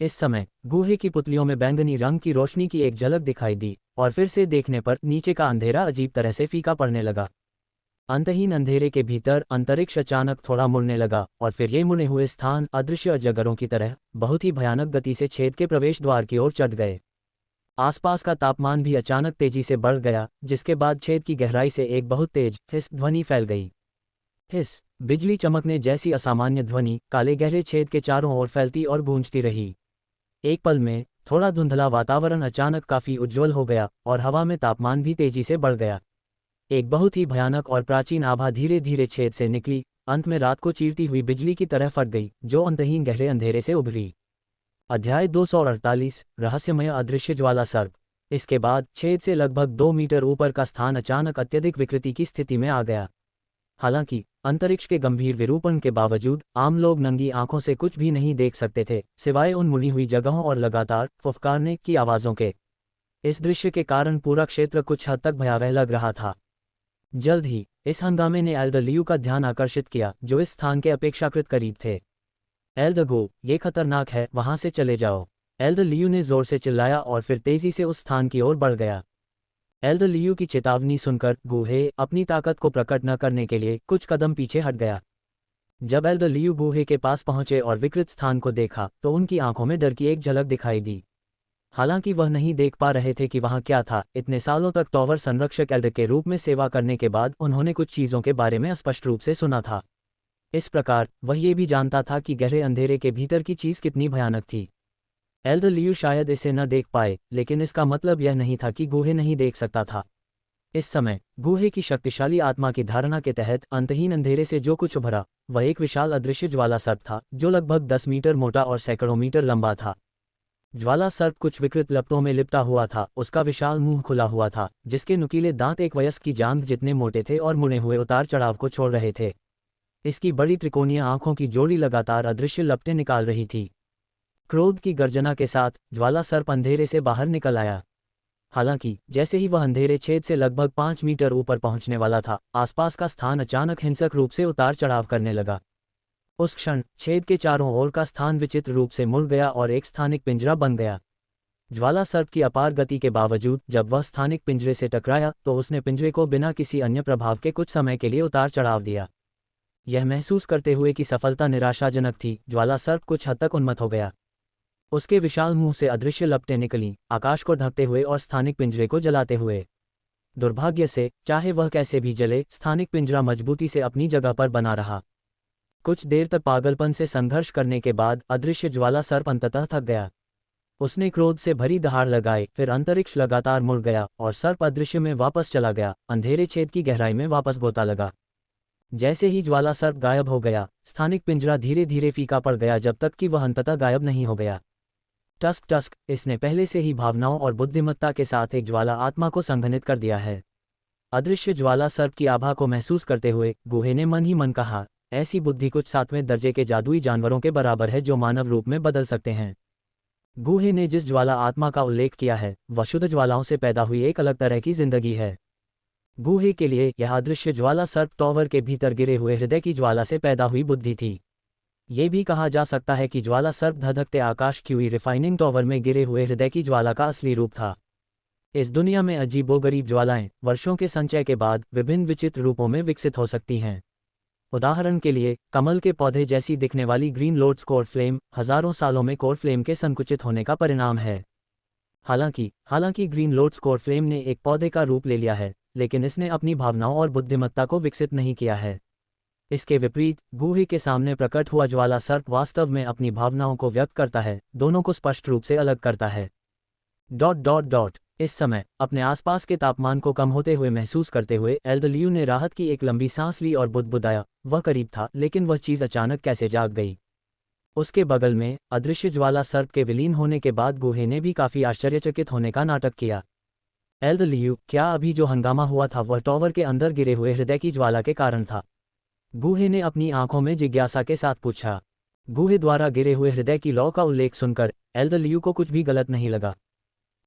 इस समय गूहे की पुतलियों में बैंगनी रंग की रोशनी की एक झलक दिखाई दी, और फिर से देखने पर नीचे का अंधेरा अजीब तरह से फीका पड़ने लगा। अंतहीन अंधेरे के भीतर अंतरिक्ष अचानक थोड़ा मुड़ने लगा, और फिर ये मुड़े हुए स्थान अदृश्य अजगरों की तरह बहुत ही भयानक गति से छेद के प्रवेश द्वार की ओर चढ़ गए। आसपास का तापमान भी अचानक तेजी से बढ़ गया, जिसके बाद छेद की गहराई से एक बहुत तेज हिस ध्वनि फैल गई। हिस, बिजली चमकने जैसी असामान्य ध्वनि काले गहरे छेद के चारों ओर फैलती और गूंजती रही। एक पल में थोड़ा धुंधला वातावरण अचानक काफी उज्ज्वल हो गया, और हवा में तापमान भी तेजी से बढ़ गया। एक बहुत ही भयानक और प्राचीन आभा धीरे धीरे छेद से निकली, अंत में रात को चीरती हुई बिजली की तरह फट गई, जो अंतहीन गहरे अंधेरे से उभरी। अध्याय 248, रहस्यमय अदृश्य ज्वाला सर्प। इसके बाद छेद से लगभग 2 मीटर ऊपर का स्थान अचानक अत्यधिक विकृति की स्थिति में आ गया। हालांकि अंतरिक्ष के गंभीर विरूपण के बावजूद आम लोग नंगी आंखों से कुछ भी नहीं देख सकते थे, सिवाय उन मुड़ी हुई जगहों और लगातार फुफकारने की आवाज़ों के। इस दृश्य के कारण पूरा क्षेत्र कुछ हद तक भयावह लग रहा था। जल्द ही इस हंगामे ने एल्डर लियू का ध्यान आकर्षित किया, जो इस स्थान के अपेक्षाकृत करीब थे। एल्डर गो, ये खतरनाक है, वहां से चले जाओ। एल्डर लियू ने जोर से चिल्लाया और फिर तेजी से उस स्थान की ओर बढ़ गया। एल्डर लियू की चेतावनी सुनकर गूहे अपनी ताकत को प्रकट न करने के लिए कुछ कदम पीछे हट गया। जब एल्डर लियू गूहे के पास पहुंचे और विकृत स्थान को देखा तो उनकी आंखों में डर की एक झलक दिखाई दी। हालांकि वह नहीं देख पा रहे थे कि वहां क्या था। इतने सालों तक टॉवर संरक्षक एल्डर के रूप में सेवा करने के बाद उन्होंने कुछ चीज़ों के बारे में स्पष्ट रूप से सुना था। इस प्रकार वह ये भी जानता था कि गहरे अंधेरे के भीतर की चीज़ कितनी भयानक थी। एल्डर लियू शायद इसे न देख पाए, लेकिन इसका मतलब यह नहीं था कि गूहे नहीं देख सकता था। इस समय गूहे की शक्तिशाली आत्मा की धारणा के तहत अंतहीन अंधेरे से जो कुछ उभरा वह एक विशाल अदृश्य ज्वाला सर्प था, जो लगभग 10 मीटर मोटा और सैकड़ों मीटर लंबा था। ज्वाला सर्प कुछ विकृत लपटों में लिपटा हुआ था। उसका विशाल मुंह खुला हुआ था, जिसके नुकीले दांत एक वयस्क की जांघ जितने मोटे थे और मुड़े हुए उतार चढ़ाव को छोड़ रहे थे। इसकी बड़ी त्रिकोणीय आंखों की जोड़ी लगातार अदृश्य लपटें निकाल रही थी। क्रोध की गर्जना के साथ ज्वाला सर्प अंधेरे से बाहर निकल आया। हालांकि जैसे ही वह अंधेरे छेद से लगभग 5 मीटर ऊपर पहुंचने वाला था, आसपास का स्थान अचानक हिंसक रूप से उतार चढ़ाव करने लगा। उस क्षण छेद के चारों ओर का स्थान विचित्र रूप से मुड़ गया और एक स्थानिक पिंजरा बन गया। ज्वाला सर्प की अपार गति के बावजूद जब वह स्थानिक पिंजरे से टकराया तो उसने पिंजरे को बिना किसी अन्य प्रभाव के कुछ समय के लिए उतार चढ़ाव दिया। यह महसूस करते हुए कि सफलता निराशाजनक थी, ज्वाला सर्प कुछ हद तक उन्मत्त हो गया। उसके विशाल मुंह से अदृश्य लपटें निकलीं, आकाश को ढकते हुए और स्थानिक पिंजरे को जलाते हुए। दुर्भाग्य से, चाहे वह कैसे भी जले, स्थानिक पिंजरा मजबूती से अपनी जगह पर बना रहा। कुछ देर तक पागलपन से संघर्ष करने के बाद अदृश्य ज्वाला सर्प अंततः थक गया। उसने क्रोध से भरी दहाड़ लगाई, फिर अंतरिक्ष लगातार मुड़ गया और सर्प अदृश्य में वापस चला गया, अंधेरे छेद की गहराई में वापस गोता लगा। जैसे ही ज्वाला सर्प गायब हो गया, स्थानिक पिंजरा धीरे धीरे फीका पड़ गया जब तक कि वह अंततः गायब नहीं हो गया। टस्क टस्क, इसने पहले से ही भावनाओं और बुद्धिमत्ता के साथ एक ज्वाला आत्मा को संघनित कर दिया है। अदृश्य ज्वाला सर्प की आभा को महसूस करते हुए गुहे ने मन ही मन कहा, ऐसी बुद्धि कुछ 7वें दर्जे के जादुई जानवरों के बराबर है जो मानव रूप में बदल सकते हैं। गुहे ने जिस ज्वाला आत्मा का उल्लेख किया है वह शुद्ध ज्वालाओं से पैदा हुई एक अलग तरह की जिंदगी है। गुहे के लिए यह अदृश्य ज्वाला सर्प टॉवर के भीतर गिरे हुए हृदय की ज्वाला से पैदा हुई बुद्धि थी। ये भी कहा जा सकता है कि ज्वाला सर्प धधकते आकाश की हुई रिफाइनिंग टॉवर में गिरे हुए हृदय की ज्वाला का असली रूप था। इस दुनिया में अजीबोगरीब ज्वालाएं वर्षों के संचय के बाद विभिन्न विचित्र रूपों में विकसित हो सकती हैं। उदाहरण के लिए, कमल के पौधे जैसी दिखने वाली ग्रीन लोड्स कोर फ्लेम हजारों सालों में कोर फ्लेम के संकुचित होने का परिणाम है। हालांकि ग्रीन लोड्स कोर फ्लेम ने एक पौधे का रूप ले लिया है, लेकिन इसने अपनी भावनाओं और बुद्धिमत्ता को विकसित नहीं किया है। इसके विपरीत, गुहे के सामने प्रकट हुआ ज्वाला सर्प वास्तव में अपनी भावनाओं को व्यक्त करता है, दोनों को स्पष्ट रूप से अलग करता है। इस समय अपने आसपास के तापमान को कम होते हुए महसूस करते हुए एल्दरलियू ने राहत की एक लंबी सांस ली और बुदबुदाया, वह करीब था, लेकिन वह चीज अचानक कैसे जाग गई। उसके बगल में अदृश्य ज्वाला सर्प के विलीन होने के बाद गुहे ने भी काफी आश्चर्यचकित होने का नाटक किया। एल्दरलियू, क्या अभी जो हंगामा हुआ था वह टॉवर के अंदर गिरे हुए हृदय की ज्वाला के कारण था? गुहे ने अपनी आंखों में जिज्ञासा के साथ पूछा। गुहे द्वारा गिरे हुए हृदय की लौ का उल्लेख सुनकर एल्दरलियू को कुछ भी गलत नहीं लगा।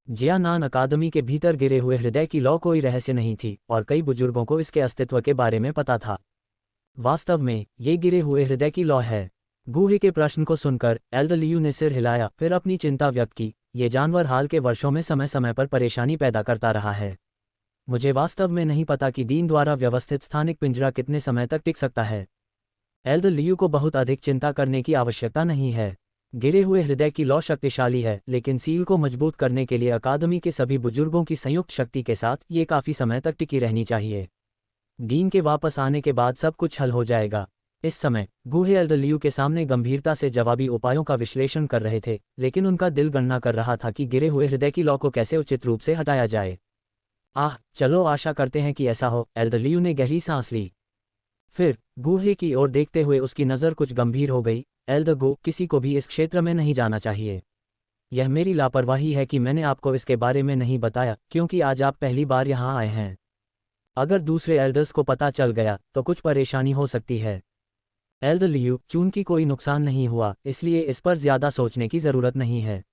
जियानान अकादमी के भीतर गिरे हुए हृदय की लौ कोई रहस्य नहीं थी और कई बुजुर्गों को इसके अस्तित्व के बारे में पता था। वास्तव में ये गिरे हुए हृदय की लौ है। गुहे के प्रश्न को सुनकर एल्दरलियू ने सिर हिलाया, फिर अपनी चिंता व्यक्त की। ये जानवर हाल के वर्षों में समय समय पर परेशानी पैदा करता रहा है। मुझे वास्तव में नहीं पता कि डीन द्वारा व्यवस्थित स्थानिक पिंजरा कितने समय तक टिक सकता है। एल्दरलियू को बहुत अधिक चिंता करने की आवश्यकता नहीं है। गिरे हुए हृदय की लौ शक्तिशाली है, लेकिन सील को मजबूत करने के लिए अकादमी के सभी बुजुर्गों की संयुक्त शक्ति के साथ ये काफी समय तक टिकी रहनी चाहिए। डीन के वापस आने के बाद सब कुछ हल हो जाएगा। इस समय गुहे एल्दरलियू के सामने गंभीरता से जवाबी उपायों का विश्लेषण कर रहे थे, लेकिन उनका दिल गणना कर रहा था कि गिरे हुए हृदय की लौ को कैसे उचित रूप से हटाया जाए। चलो आशा करते हैं कि ऐसा हो। एल्दरलियू ने गहरी सांस ली। फिर गुहे की ओर देखते हुए उसकी नज़र कुछ गंभीर हो गई। एल्दरगो, किसी को भी इस क्षेत्र में नहीं जाना चाहिए। यह मेरी लापरवाही है कि मैंने आपको इसके बारे में नहीं बताया, क्योंकि आज आप पहली बार यहाँ आए हैं। अगर दूसरे एल्डर्स को पता चल गया तो कुछ परेशानी हो सकती है। एल्दरलियू, चूंकि कोई नुकसान नहीं हुआ, इसलिए इस पर ज्यादा सोचने की जरूरत नहीं है।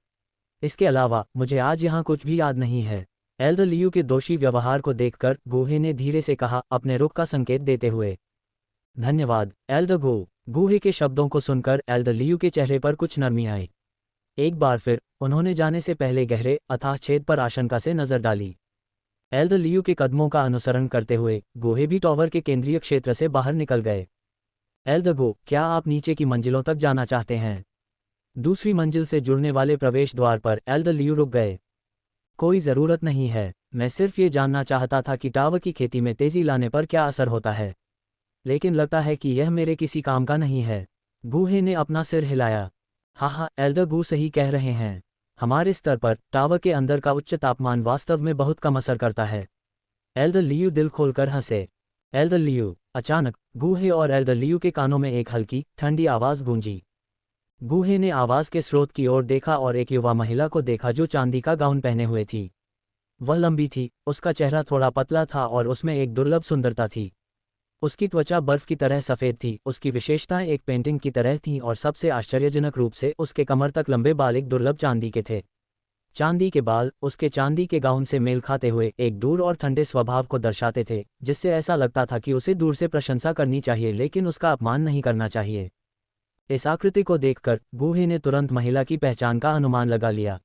इसके अलावा मुझे आज यहाँ कुछ भी याद नहीं है। एल्दरलियू के दोषी व्यवहार को देखकर गुहे ने धीरे से कहा, अपने रुख का संकेत देते हुए। धन्यवाद एल्दरगो। गुहे के शब्दों को सुनकर एल्दरलियू के चेहरे पर कुछ नरमी आई। एक बार फिर उन्होंने जाने से पहले गहरे अथाह छेद पर आशंका से नजर डाली। एल्दरलियू के कदमों का अनुसरण करते हुए गुहे भी टॉवर के केंद्रीय क्षेत्र से बाहर निकल गए। एल्दरगो, क्या आप नीचे की मंजिलों तक जाना चाहते हैं? दूसरी मंजिल से जुड़ने वाले प्रवेश द्वार पर एल्दरलियू रुक गए। कोई ज़रूरत नहीं है, मैं सिर्फ ये जानना चाहता था कि टावर की खेती में तेजी लाने पर क्या असर होता है। लेकिन लगता है कि यह मेरे किसी काम का नहीं है। गुहे ने अपना सिर हिलाया। हाँ, एल्दरगो सही कह रहे हैं। हमारे स्तर पर टावर के अंदर का उच्च तापमान वास्तव में बहुत कम असर करता है। एल्दरलियू दिल खोलकर हंसे। एल्दरलियू, अचानक गुहे और एल्दरलियू के कानों में एक हल्की ठंडी आवाज़ गूंजी। गुहे ने आवाज़ के स्रोत की ओर देखा और एक युवा महिला को देखा जो चांदी का गाउन पहने हुए थी। वह लंबी थी, उसका चेहरा थोड़ा पतला था और उसमें एक दुर्लभ सुंदरता थी। उसकी त्वचा बर्फ की तरह सफ़ेद थी, उसकी विशेषताएं एक पेंटिंग की तरह थीं और सबसे आश्चर्यजनक रूप से उसके कमर तक लंबे बाल एक दुर्लभ चांदी के थे। चांदी के बाल उसके चांदी के गाउन से मेल खाते हुए एक दूर और ठंडे स्वभाव को दर्शाते थे, जिससे ऐसा लगता था कि उसे दूर से प्रशंसा करनी चाहिए लेकिन उसका अपमान नहीं करना चाहिए। इस आकृति को देखकर गुहे ने तुरंत महिला की पहचान का अनुमान लगा लिया।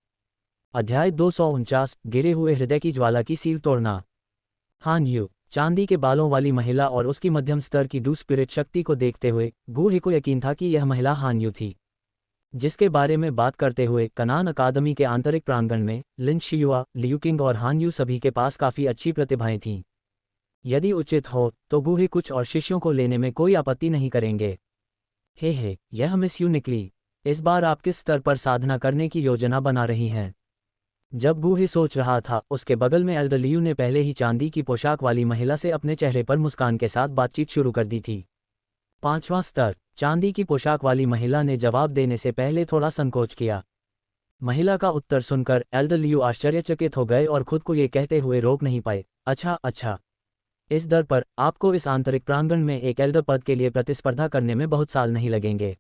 अध्याय 249, गिरे हुए हृदय की ज्वाला की सील तोड़ना। हान यू, चांदी के बालों वाली महिला और उसकी मध्यम स्तर की डू स्पिरिट शक्ति को देखते हुए गुहे को यकीन था कि यह महिला हान यू थी, जिसके बारे में बात करते हुए कनान अकादमी के आंतरिक प्रांगण में लिन शियुआ, लियू किंग और हान यू सभी के पास काफ़ी अच्छी प्रतिभाएं थीं। यदि उचित हो तो गुहे कुछ और शिष्यों को लेने में कोई आपत्ति नहीं करेंगे। हे, यह मिस यू निकली। इस बार आप किस स्तर पर साधना करने की योजना बना रही हैं? जब गूहे सोच रहा था, उसके बगल में एल्डर लियू ने पहले ही चांदी की पोशाक वाली महिला से अपने चेहरे पर मुस्कान के साथ बातचीत शुरू कर दी थी। 5वां स्तर। चांदी की पोशाक वाली महिला ने जवाब देने से पहले थोड़ा संकोच किया। महिला का उत्तर सुनकर एल्डर लियू आश्चर्यचकित हो गए और खुद को ये कहते हुए रोक नहीं पाए, अच्छा अच्छा। इस दर पर आपको इस आंतरिक प्रांगण में एक एल्डर पद के लिए प्रतिस्पर्धा करने में बहुत साल नहीं लगेंगे।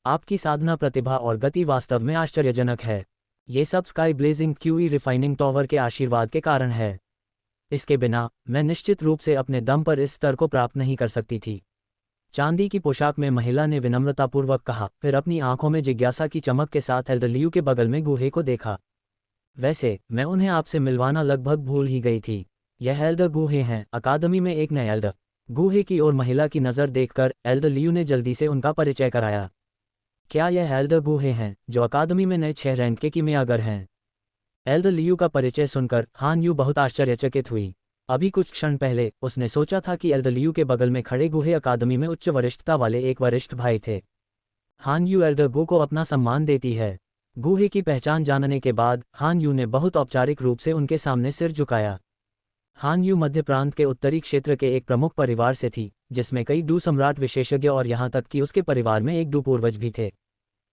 आपकी साधना प्रतिभा और गति वास्तव में आश्चर्यजनक है। ये सब sky blazing Qi refining tower के आशीर्वाद के कारण है। इसके बिना मैं निश्चित रूप से अपने दम पर इस स्तर को प्राप्त नहीं कर सकती थी। चांदी की पोशाक में महिला ने विनम्रतापूर्वक कहा, फिर अपनी आंखों में जिज्ञासा की चमक के साथ एल्डर लियू के बगल में गूहे को देखा। वैसे मैं उन्हें आपसे मिलवाना लगभग भूल ही गई थी। यह एल्डर गूहे हैं, अकादमी में एक नए एल्डर। गूहे की ओर महिला की नज़र देखकर एल्डर लियू ने जल्दी से उनका परिचय कराया। क्या यह एल्डर गूहे हैं जो अकादमी में नए 6 रैंक के कीमियागर हैं? एल्डर लियू का परिचय सुनकर हान यू बहुत आश्चर्यचकित हुई। अभी कुछ क्षण पहले उसने सोचा था कि एल्डर लियू के बगल में खड़े गूहे अकादमी में उच्च वरिष्ठता वाले एक वरिष्ठ भाई थे। हान यू एल्डर गू को अपना सम्मान देती है। गूहे की पहचान जानने के बाद हान यू ने बहुत औपचारिक रूप से उनके सामने सिर झुकाया। हान यू मध्य प्रांत के उत्तरी क्षेत्र के एक प्रमुख परिवार से थी, जिसमें कई डू सम्राट विशेषज्ञ और यहाँ तक कि उसके परिवार में एक डू पूर्वज भी थे।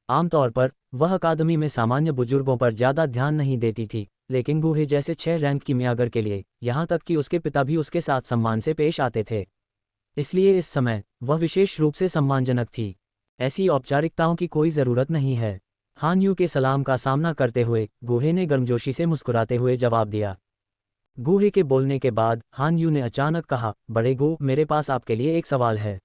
आमतौर पर वह अकादमी में सामान्य बुजुर्गों पर ज़्यादा ध्यान नहीं देती थी, लेकिन गूहे जैसे 6 रैंक कीमियागर के लिए, यहाँ तक कि उसके पिता भी उसके साथ सम्मान से पेश आते थे। इसलिए इस समय वह विशेष रूप से सम्मानजनक थी। ऐसी औपचारिकताओं की कोई ज़रूरत नहीं है। हान यू के सलाम का सामना करते हुए गूहे ने गर्मजोशी से मुस्कुराते हुए जवाब दिया। गूहे के बोलने के बाद हान यू ने अचानक कहा, बड़े गू, मेरे पास आपके लिए एक सवाल है।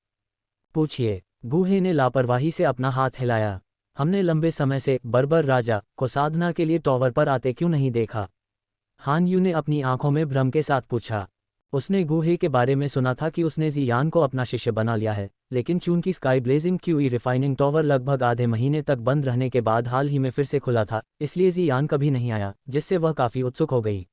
पूछिए। गूहे ने लापरवाही से अपना हाथ हिलाया। हमने लंबे समय से बर्बर राजा को साधना के लिए टॉवर पर आते क्यों नहीं देखा? हान यू ने अपनी आंखों में भ्रम के साथ पूछा। उसने गूहे के बारे में सुना था कि उसने जियान को अपना शिष्य बना लिया है, लेकिन चूंकि sky blazing Qi refining tower लगभग आधे महीने तक बंद रहने के बाद हाल ही में फिर से खुला था, इसलिए जियान कभी नहीं आया, जिससे वह काफ़ी उत्सुक हो गई।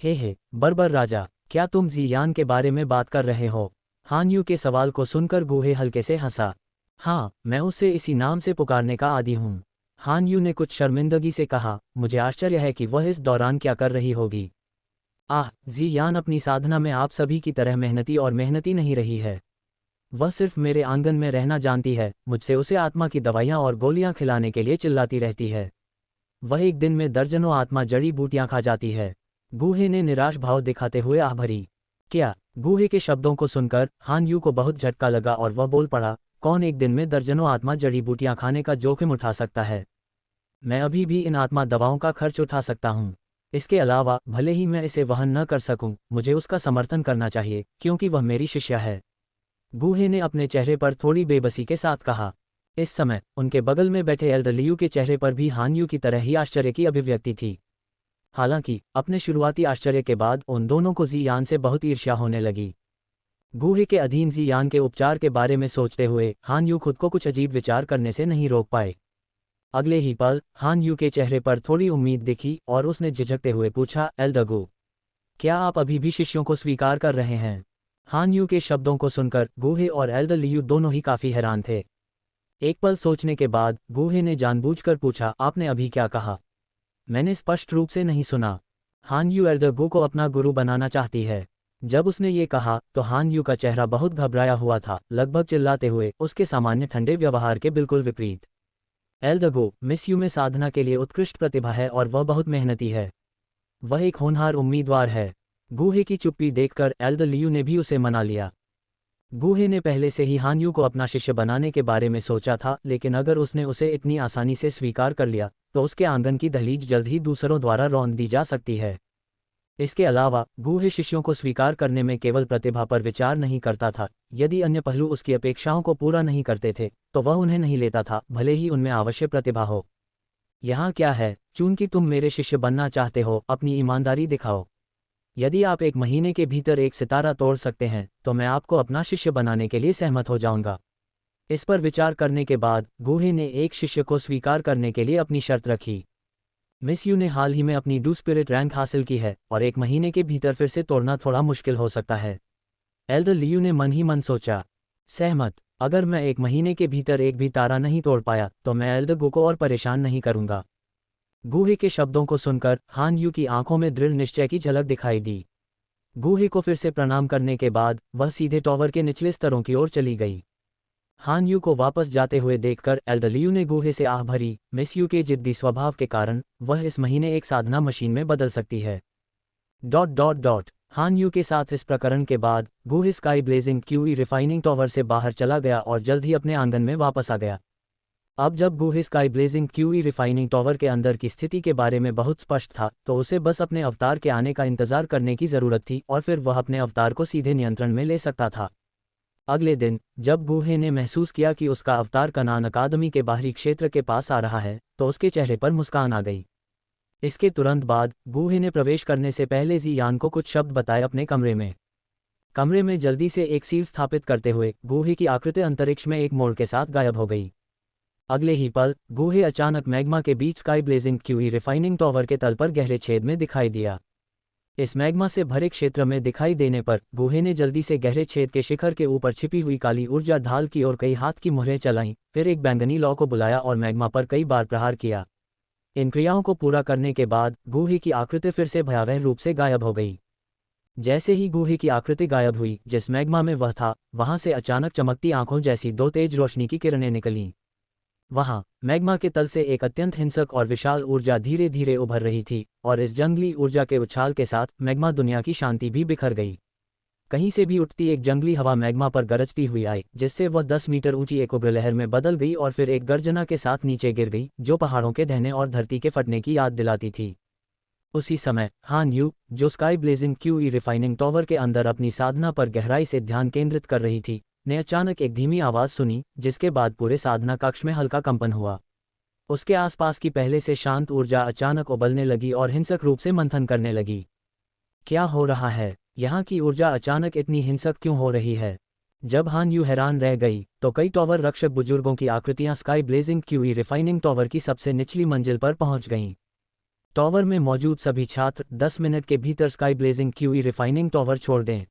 हे बर्बर राजा, क्या तुम जियान के बारे में बात कर रहे हो? हान यू के सवाल को सुनकर गूहे हल्के से हंसा। हाँ, मैं उसे इसी नाम से पुकारने का आदी हूँ। हान यू ने कुछ शर्मिंदगी से कहा, मुझे आश्चर्य है कि वह इस दौरान क्या कर रही होगी। जियान अपनी साधना में आप सभी की तरह मेहनती नहीं रही है। वह सिर्फ मेरे आंगन में रहना जानती है, मुझसे उसे आत्मा की दवाइयाँ और गोलियाँ खिलाने के लिए चिल्लाती रहती है। वह एक दिन में दर्जनों आत्मा जड़ी बूटियाँ खा जाती है। गूहे ने निराश भाव दिखाते हुए आह भरी। क्या? गूहे के शब्दों को सुनकर हान यू को बहुत झटका लगा और वह बोल पड़ा, कौन एक दिन में दर्जनों आत्मा जड़ी बूटियां खाने का जोखिम उठा सकता है? मैं अभी भी इन आत्मा दवाओं का खर्च उठा सकता हूँ। इसके अलावा भले ही मैं इसे वहन न कर सकूं, मुझे उसका समर्थन करना चाहिए, क्योंकि वह मेरी शिष्या है। गूहे ने अपने चेहरे पर थोड़ी बेबसी के साथ कहा। इस समय उनके बगल में बैठे एल्डर लियू के चेहरे पर भी हान यू की तरह ही आश्चर्य की अभिव्यक्ति थी। हालांकि अपने शुरुआती आश्चर्य के बाद उन दोनों को जियान से बहुत ईर्ष्या होने लगी। गूहे के अधीन जियान के उपचार के बारे में सोचते हुए हान यू खुद को कुछ अजीब विचार करने से नहीं रोक पाए। अगले ही पल हान यू के चेहरे पर थोड़ी उम्मीद दिखी और उसने झिझकते हुए पूछा, एल्डर गू, क्या आप अभी भी शिष्यों को स्वीकार कर रहे हैं? हान यू के शब्दों को सुनकर गूहे और एल्डर लियू दोनों ही काफी हैरान थे। एक पल सोचने के बाद गूहे ने जानबूझकर पूछा, आपने अभी क्या कहा? मैंने स्पष्ट रूप से नहीं सुना। हान यू एल्डर गू को अपना गुरु बनाना चाहती है। जब उसने ये कहा तो हान यू का चेहरा बहुत घबराया हुआ था, लगभग चिल्लाते हुए, उसके सामान्य ठंडे व्यवहार के बिल्कुल विपरीत। एल्डर गू, मिस यू में साधना के लिए उत्कृष्ट प्रतिभा है और वह बहुत मेहनती है। वह एक होनहार उम्मीदवार है। गूहे की चुप्पी देखकर एल्डर लियू ने भी उसे मना लिया। गूहे ने पहले से ही हान यू को अपना शिष्य बनाने के बारे में सोचा था, लेकिन अगर उसने उसे इतनी आसानी से स्वीकार कर लिया तो उसके आंगन की दहलीज जल्द ही दूसरों द्वारा रौंद दी जा सकती है। इसके अलावा गूहे शिष्यों को स्वीकार करने में केवल प्रतिभा पर विचार नहीं करता था। यदि अन्य पहलू उसकी अपेक्षाओं को पूरा नहीं करते थे तो वह उन्हें नहीं लेता था, भले ही उनमें आवश्यक प्रतिभा हो। यहाँ क्या है, चूंकि तुम मेरे शिष्य बनना चाहते हो, अपनी ईमानदारी दिखाओ। यदि आप 1 महीने के भीतर एक सितारा तोड़ सकते हैं तो मैं आपको अपना शिष्य बनाने के लिए सहमत हो जाऊंगा। इस पर विचार करने के बाद गूहे ने एक शिष्य को स्वीकार करने के लिए अपनी शर्त रखी। मिस यू ने हाल ही में अपनी डू स्पिरिट रैंक हासिल की है और 1 महीने के भीतर फिर से तोड़ना थोड़ा मुश्किल हो सकता है। एल्डर लियू ने मन ही मन सोचा। सहमत। अगर मैं 1 महीने के भीतर एक भी तारा नहीं तोड़ पाया तो मैं एल्दगू को और परेशान नहीं करूंगा। गूहे के शब्दों को सुनकर हान यू की आंखों में दृढ़ निश्चय की झलक दिखाई दी। गूहे को फिर से प्रणाम करने के बाद वह सीधे टॉवर के निचले स्तरों की ओर चली गई। हान यू को वापस जाते हुए देखकर एल्दलियू ने गूहे से आह भरी, मिस यू के जिद्दी स्वभाव के कारण वह इस महीने एक साधना मशीन में बदल सकती है। ... हान यू के साथ इस प्रकरण के बाद गूहे sky blazing Qi refining tower से बाहर चला गया और जल्द ही अपने आंगन में वापस आ गया। अब जब गूहे sky blazing Qi refining tower के अंदर की स्थिति के बारे में बहुत स्पष्ट था तो उसे बस अपने अवतार के आने का इंतजार करने की जरूरत थी और फिर वह अपने अवतार को सीधे नियंत्रण में ले सकता था। अगले दिन जब गूहे ने महसूस किया कि उसका अवतार कनान अकादमी के बाहरी क्षेत्र के पास आ रहा है तो उसके चेहरे पर मुस्कान आ गई। इसके तुरंत बाद गूहे ने प्रवेश करने से पहले जी यान को कुछ शब्द बताए अपने कमरे में जल्दी से एक सील स्थापित करते हुए गूहे की आकृति अंतरिक्ष में एक मोड़ के साथ गायब हो गई। अगले ही पल गूहे अचानक मैग्मा के बीच sky blazing Qi refining tower के तल पर गहरे छेद में दिखाई दिया। इस मैग्मा से भरे क्षेत्र में दिखाई देने पर गूहे ने जल्दी से गहरे छेद के शिखर के ऊपर छिपी हुई काली ऊर्जा ढाल की और कई हाथ की मुहरें चलाईं, फिर एक बैंगनी लौ को बुलाया और मैग्मा पर कई बार प्रहार किया। इन क्रियाओं को पूरा करने के बाद गूहे की आकृति फिर से भयावह रूप से गायब हो गई। जैसे ही गूहे की आकृति गायब हुई, जिस मैग्मा में वह था वहां से अचानक चमकती आंखों जैसी 2 तेज रोशनी की किरणें निकलीं। वहां मैग्मा के तल से एक अत्यंत हिंसक और विशाल ऊर्जा धीरे धीरे उभर रही थी और इस जंगली ऊर्जा के उछाल के साथ मैग्मा दुनिया की शांति भी बिखर गई। कहीं से भी उठती एक जंगली हवा मैग्मा पर गरजती हुई आई, जिससे वह 10 मीटर ऊंची एक उग्र लहर में बदल गई और फिर एक गर्जना के साथ नीचे गिर गई, जो पहाड़ों के ढहने और धरती के फटने की याद दिलाती थी। उसी समय हान यू, जो sky blazing Qi refining tower के अंदर अपनी साधना पर गहराई से ध्यान केंद्रित कर रही थी, ने अचानक एक धीमी आवाज सुनी, जिसके बाद पूरे साधना कक्ष में हल्का कंपन हुआ। उसके आसपास की पहले से शांत ऊर्जा अचानक उबलने लगी और हिंसक रूप से मंथन करने लगी। क्या हो रहा है? यहाँ की ऊर्जा अचानक इतनी हिंसक क्यों हो रही है? जब हान यू हैरान रह गई तो कई टॉवर रक्षक बुजुर्गों की आकृतियां sky blazing Qi refining tower की सबसे निचली मंजिल पर पहुंच गईं। टॉवर में मौजूद सभी छात्र 10 मिनट के भीतर sky blazing Qi refining tower छोड़ दें।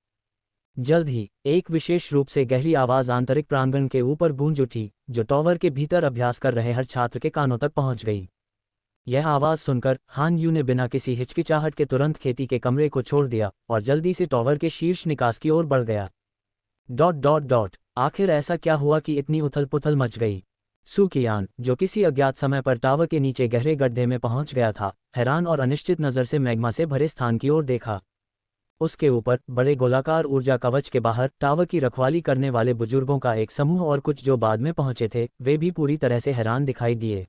जल्द ही एक विशेष रूप से गहरी आवाज आंतरिक प्रांगण के ऊपर गूंज उठी, जो टॉवर के भीतर अभ्यास कर रहे हर छात्र के कानों तक पहुंच गई। यह आवाज सुनकर हान यू ने बिना किसी हिचकिचाहट के तुरंत खेती के कमरे को छोड़ दिया और जल्दी से टॉवर के शीर्ष निकास की ओर बढ़ गया। ... आखिर ऐसा क्या हुआ कि इतनी उथल पुथल मच गई? सू कियान, जो किसी अज्ञात समय पर टावर के नीचे गहरे गड्ढे में पहुंच गया था, हैरान और अनिश्चित नजर से मैग्मा से भरे स्थान की ओर देखा। उसके ऊपर बड़े गोलाकार ऊर्जा कवच के बाहर टावर की रखवाली करने वाले बुजुर्गों का एक समूह और कुछ जो बाद में पहुंचे थे वे भी पूरी तरह से हैरान दिखाई दिए।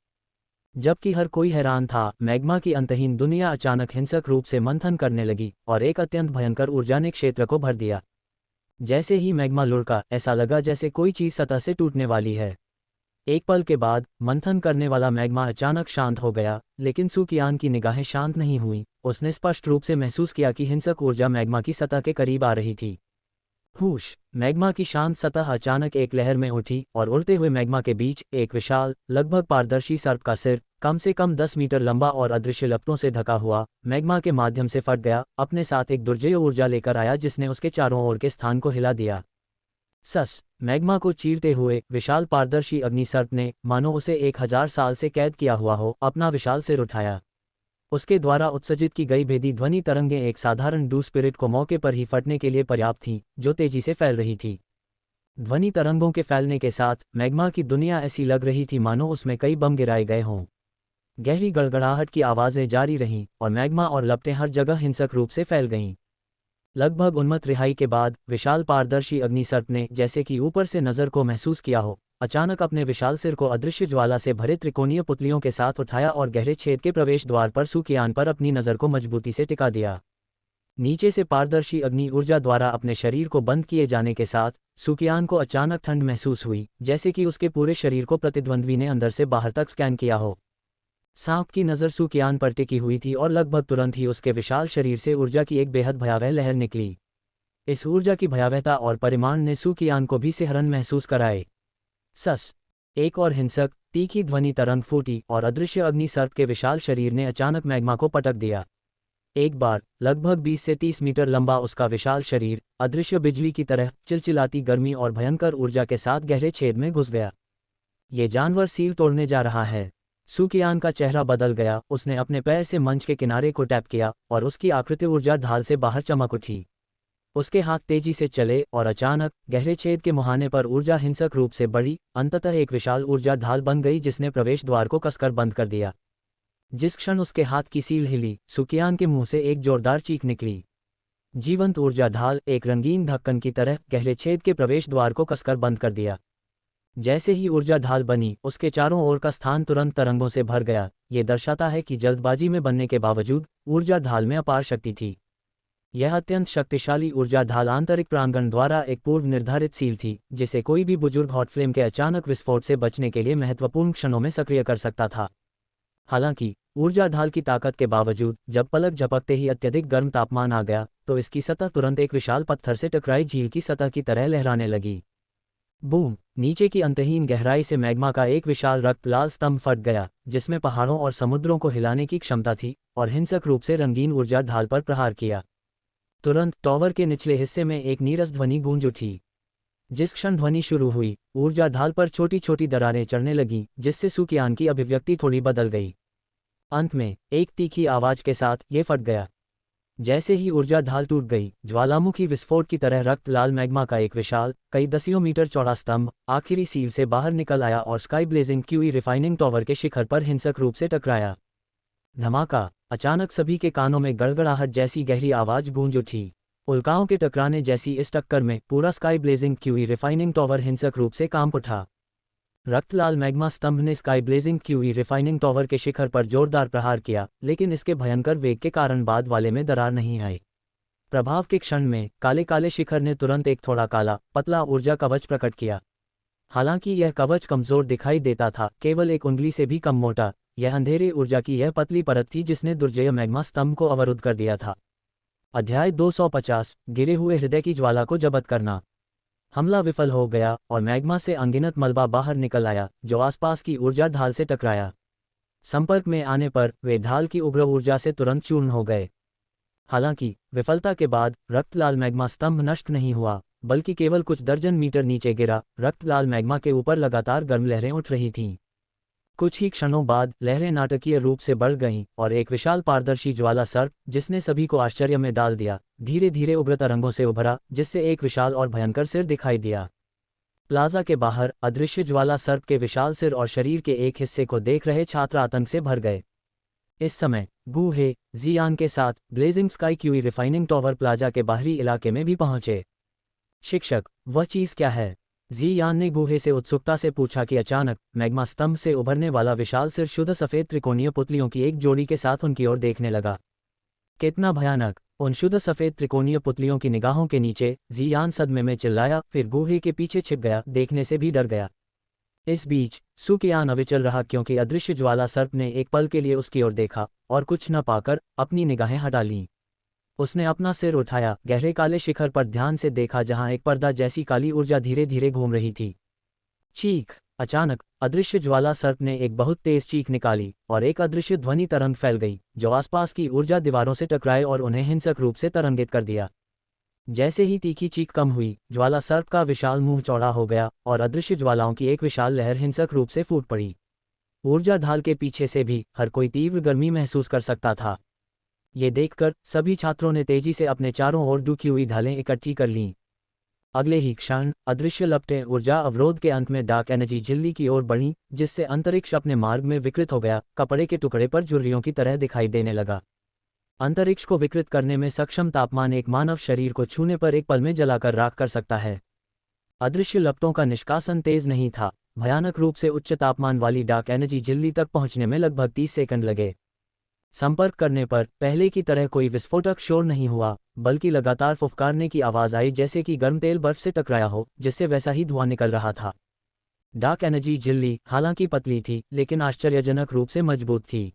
जबकि हर कोई हैरान था, मैग्मा की अंतहीन दुनिया अचानक हिंसक रूप से मंथन करने लगी और एक अत्यंत भयंकर ऊर्जा ने क्षेत्र को भर दिया। जैसे ही मैग्मा लुढ़का, ऐसा लगा जैसे कोई चीज सतह से टूटने वाली है। एक पल के बाद मंथन करने वाला मैग्मा अचानक शांत हो गया, लेकिन सू कियान की निगाहें शांत नहीं हुई। उसने स्पष्ट रूप से महसूस किया कि हिंसक ऊर्जा मैग्मा की सतह के करीब आ रही थी। हुश! मैग्मा की शांत सतह अचानक एक लहर में उठी और उड़ते हुए मैग्मा के बीच एक विशाल, लगभग पारदर्शी सर्प का सिर, कम से कम 10 मीटर लंबा और अदृश्य लपटों से ढका हुआ, मैग्मा के माध्यम से फट गया, अपने साथ एक दुर्जय ऊर्जा लेकर आया जिसने उसके चारों ओर के स्थान को हिला दिया। मैग्मा को चीरते हुए विशाल पारदर्शी अग्नि सर्प ने, मानो उसे 1000 साल से कैद किया हुआ हो, अपना विशाल सिर उठाया। उसके द्वारा उत्सर्जित की गई भेदी ध्वनि तरंगें एक साधारण डू स्पिरिट को मौके पर ही फटने के लिए पर्याप्त थीं, जो तेजी से फैल रही थी। ध्वनि तरंगों के फैलने के साथ मैग्मा की दुनिया ऐसी लग रही थी मानो उसमें कई बम गिराए गए हों। गहरी गड़गड़ाहट की आवाज़ें जारी रहीं और मैग्मा और लपटें हर जगह हिंसक रूप से फैल गईं। लगभग उन्मत्त रिहाई के बाद विशाल पारदर्शी अग्नि सर्प ने, जैसे कि ऊपर से नज़र को महसूस किया हो, अचानक अपने विशाल सिर को अदृश्य ज्वाला से भरे त्रिकोणीय पुतलियों के साथ उठाया और गहरे छेद के प्रवेश द्वार पर सू कियान पर अपनी नज़र को मजबूती से टिका दिया। नीचे से पारदर्शी अग्नि ऊर्जा द्वारा अपने शरीर को बंद किए जाने के साथ सू कियान को अचानक ठंड महसूस हुई, जैसे कि उसके पूरे शरीर को प्रतिद्वंद्वी ने अंदर से बाहर तक स्कैन किया हो। सांप की नज़र सू कियान पर टिकी हुई थी और लगभग तुरंत ही उसके विशाल शरीर से ऊर्जा की एक बेहद भयावह लहर निकली। इस ऊर्जा की भयावहता और परिमाण ने सू कियान को भी सिहरन महसूस कराए। एक और हिंसक, तीखी ध्वनि तरंग फूटी और अदृश्य अग्नि सर्प के विशाल शरीर ने अचानक मैग्मा को पटक दिया। एक बार लगभग 20 से 30 मीटर लंबा उसका विशाल शरीर अदृश्य बिजली की तरह चिलचिलाती गर्मी और भयंकर ऊर्जा के साथ गहरे छेद में घुस गया। ये जानवर सील तोड़ने जा रहा है। सुकियान का चेहरा बदल गया, उसने अपने पैर से मंच के किनारे को टैप किया और उसकी आकृति ऊर्जा ढाल से बाहर चमक उठी। उसके हाथ तेजी से चले और अचानक गहरे छेद के मुहाने पर ऊर्जा हिंसक रूप से बढ़ी, अंततः एक विशाल ऊर्जा ढाल बन गई जिसने प्रवेश द्वार को कसकर बंद कर दिया। जिस क्षण उसके हाथ की सील हिली, सुकियान के मुंह से एक जोरदार चीख निकली। जीवंत ऊर्जा ढाल एक रंगीन ढक्कन की तरह गहरे छेद के प्रवेश द्वार को कसकर बंद कर दिया। जैसे ही ऊर्जा ढाल बनी, उसके चारों ओर का स्थान तुरंत तरंगों से भर गया। ये दर्शाता है कि जल्दबाजी में बनने के बावजूद ऊर्जा ढाल में अपार शक्ति थी। यह अत्यंत शक्तिशाली ऊर्जा ढाल आंतरिक प्रांगण द्वारा एक पूर्व निर्धारित सील थी, जिसे कोई भी बुजुर्ग हॉट फ्लेम के अचानक विस्फोट से बचने के लिए महत्वपूर्ण क्षणों में सक्रिय कर सकता था। हालांकि ऊर्जा ढाल की ताकत के बावजूद जब पलक झपकते ही अत्यधिक गर्म तापमान आ गया, तो इसकी सतह तुरंत एक विशाल पत्थर से टकराई झील की सतह की तरह लहराने लगी। बूम! नीचे की अंतहीन गहराई से मैग्मा का एक विशाल रक्त लाल स्तंभ फट गया, जिसमें पहाड़ों और समुद्रों को हिलाने की क्षमता थी, और हिंसक रूप से रंगीन ऊर्जा ढाल पर प्रहार किया। तुरंत टॉवर के निचले हिस्से में एक नीरस ध्वनि गूंज उठी। जिस क्षण ध्वनि शुरू हुई, ऊर्जा ढाल पर छोटी छोटी दरारें चढ़ने लगीं, जिससे सुकियान की अभिव्यक्ति थोड़ी बदल गई। अंत में एक तीखी आवाज के साथ ये फट गया। जैसे ही ऊर्जा ढाल टूट गई, ज्वालामुखी विस्फोट की तरह रक्त लाल मैग्मा का एक विशाल कई दसियों मीटर चौड़ा स्तंभ आखिरी सील से बाहर निकल आया और sky blazing Qi refining tower के शिखर पर हिंसक रूप से टकराया। धमाका! अचानक सभी के कानों में गड़गड़ाहट जैसी गहरी आवाज गूंज उठी। उल्काओं के टकराने जैसी इस टक्कर में पूरा sky blazing Qi refining tower हिंसक रूप से कांप उठा। रक्तलाल मैग्मा स्तंभ ने sky blazing Qi refining tower के शिखर पर जोरदार प्रहार किया, लेकिन इसके भयंकर वेग के कारण बाद वाले में दरार नहीं आई। प्रभाव के क्षण में काले काले शिखर ने तुरंत एक थोड़ा काला पतला ऊर्जा कवच प्रकट किया। हालांकि यह कवच कमजोर दिखाई देता था, केवल एक उंगली से भी कम मोटा। यह अंधेरे ऊर्जा की यह पतली परत थी जिसने दुर्जय मैग्मा स्तंभ को अवरुद्ध कर दिया था। अध्याय 250 गिरे हुए हृदय की ज्वाला को जब्त करना। हमला विफल हो गया और मैग्मा से अनगिनत मलबा बाहर निकल आया, जो आसपास की ऊर्जा ढाल से टकराया। संपर्क में आने पर वे ढाल की उग्र ऊर्जा से तुरंत चूर्ण हो गए। हालांकि विफलता के बाद रक्तलाल मैग्मा स्तंभ नष्ट नहीं हुआ, बल्कि केवल कुछ दर्जन मीटर नीचे गिरा। रक्तलाल मैग्मा के ऊपर लगातार गर्म लहरें उठ रही थीं। कुछ ही क्षणों बाद लहरें नाटकीय रूप से बढ़ गईं और एक विशाल पारदर्शी ज्वाला सर्प, जिसने सभी को आश्चर्य में डाल दिया, धीरे धीरे उग्र तरंगों से उभरा, जिससे एक विशाल और भयंकर सिर दिखाई दिया। प्लाजा के बाहर अदृश्य ज्वाला सर्प के विशाल सिर और शरीर के एक हिस्से को देख रहे छात्र आतंक से भर गए। इस समय गू हे जियान के साथ blazing sky QE refining tower plaza के बाहरी इलाके में भी पहुंचे। शिक्षक, वह चीज़ क्या है? जियान ने गूहे से उत्सुकता से पूछा कि अचानक मैग्मा स्तंभ से उभरने वाला विशाल सिर शुद्ध सफ़ेद त्रिकोणीय पुतलियों की एक जोड़ी के साथ उनकी ओर देखने लगा। कितना भयानक! उन शुद्ध सफ़ेद त्रिकोणीय पुतलियों की निगाहों के नीचे जियान सदमे में चिल्लाया, फिर गूहे के पीछे छिप गया, देखने से भी डर गया। इस बीच सुकियान अविचल रहा, क्योंकि अदृश्य ज्वाला सर्प ने एक पल के लिए उसकी ओर देखा और कुछ न पाकर अपनी निगाहें हटा लीं। उसने अपना सिर उठाया, गहरे काले शिखर पर ध्यान से देखा जहां एक पर्दा जैसी काली ऊर्जा धीरे धीरे घूम रही थी। चीख! अचानक अदृश्य ज्वाला सर्प ने एक बहुत तेज चीख निकाली और एक अदृश्य ध्वनि तरंग फैल गई, जो आसपास की ऊर्जा दीवारों से टकराए और उन्हें हिंसक रूप से तरंगित कर दिया। जैसे ही तीखी चीख कम हुई, ज्वाला सर्प का विशाल मुंह चौड़ा हो गया और अदृश्य ज्वालाओं की एक विशाल लहर हिंसक रूप से फूट पड़ी। ऊर्जा ढाल के पीछे से भी हर कोई तीव्र गर्मी महसूस कर सकता था। ये देखकर सभी छात्रों ने तेजी से अपने चारों ओर डूबी हुई ढालें इकट्ठी कर लीं। अगले ही क्षण अदृश्य लपटें ऊर्जा अवरोध के अंत में डार्क एनर्जी झिल्ली की ओर बढ़ीं, जिससे अंतरिक्ष अपने मार्ग में विकृत हो गया, कपड़े के टुकड़े पर झुर्रियों की तरह दिखाई देने लगा। अंतरिक्ष को विकृत करने में सक्षम तापमान एक मानव शरीर को छूने पर एक पल में जलाकर राख कर सकता है। अदृश्य लपटों का निष्कासन तेज नहीं था। भयानक रूप से उच्च तापमान वाली डार्क एनर्जी झिल्ली तक पहुंचने में लगभग 30 सेकंड लगे। संपर्क करने पर पहले की तरह कोई विस्फोटक शोर नहीं हुआ, बल्कि लगातार फुफकारने की आवाज आई, जैसे कि गर्म तेल बर्फ से टकराया हो, जिससे वैसा ही धुआं निकल रहा था। डार्क एनर्जी झिल्ली हालांकि पतली थी, लेकिन आश्चर्यजनक रूप से मजबूत थी।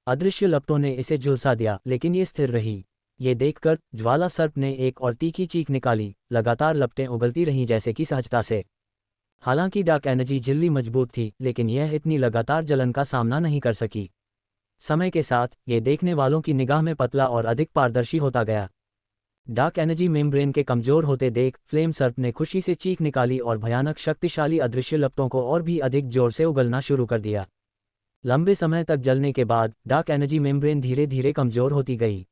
अदृश्य लपटों ने इसे झुलसा दिया, लेकिन ये स्थिर रही। ये देखकर ज्वाला सर्प ने एक और तीखी चीख निकाली। लगातार लपटें उगलती रहीं, जैसे कि सहजता से। हालांकि डार्क एनर्जी झिल्ली मजबूत थी, लेकिन यह इतनी लगातार जलन का सामना नहीं कर सकी। समय के साथ ये देखने वालों की निगाह में पतला और अधिक पारदर्शी होता गया। डार्क एनर्जी मेम्ब्रेन के कमजोर होते देख फ्लेम सर्प ने खुशी से चीख निकाली और भयानक शक्तिशाली अदृश्य लपटों को और भी अधिक जोर से उगलना शुरू कर दिया। लंबे समय तक जलने के बाद डार्क एनर्जी मेम्ब्रेन धीरे धीरे कमजोर होती गई।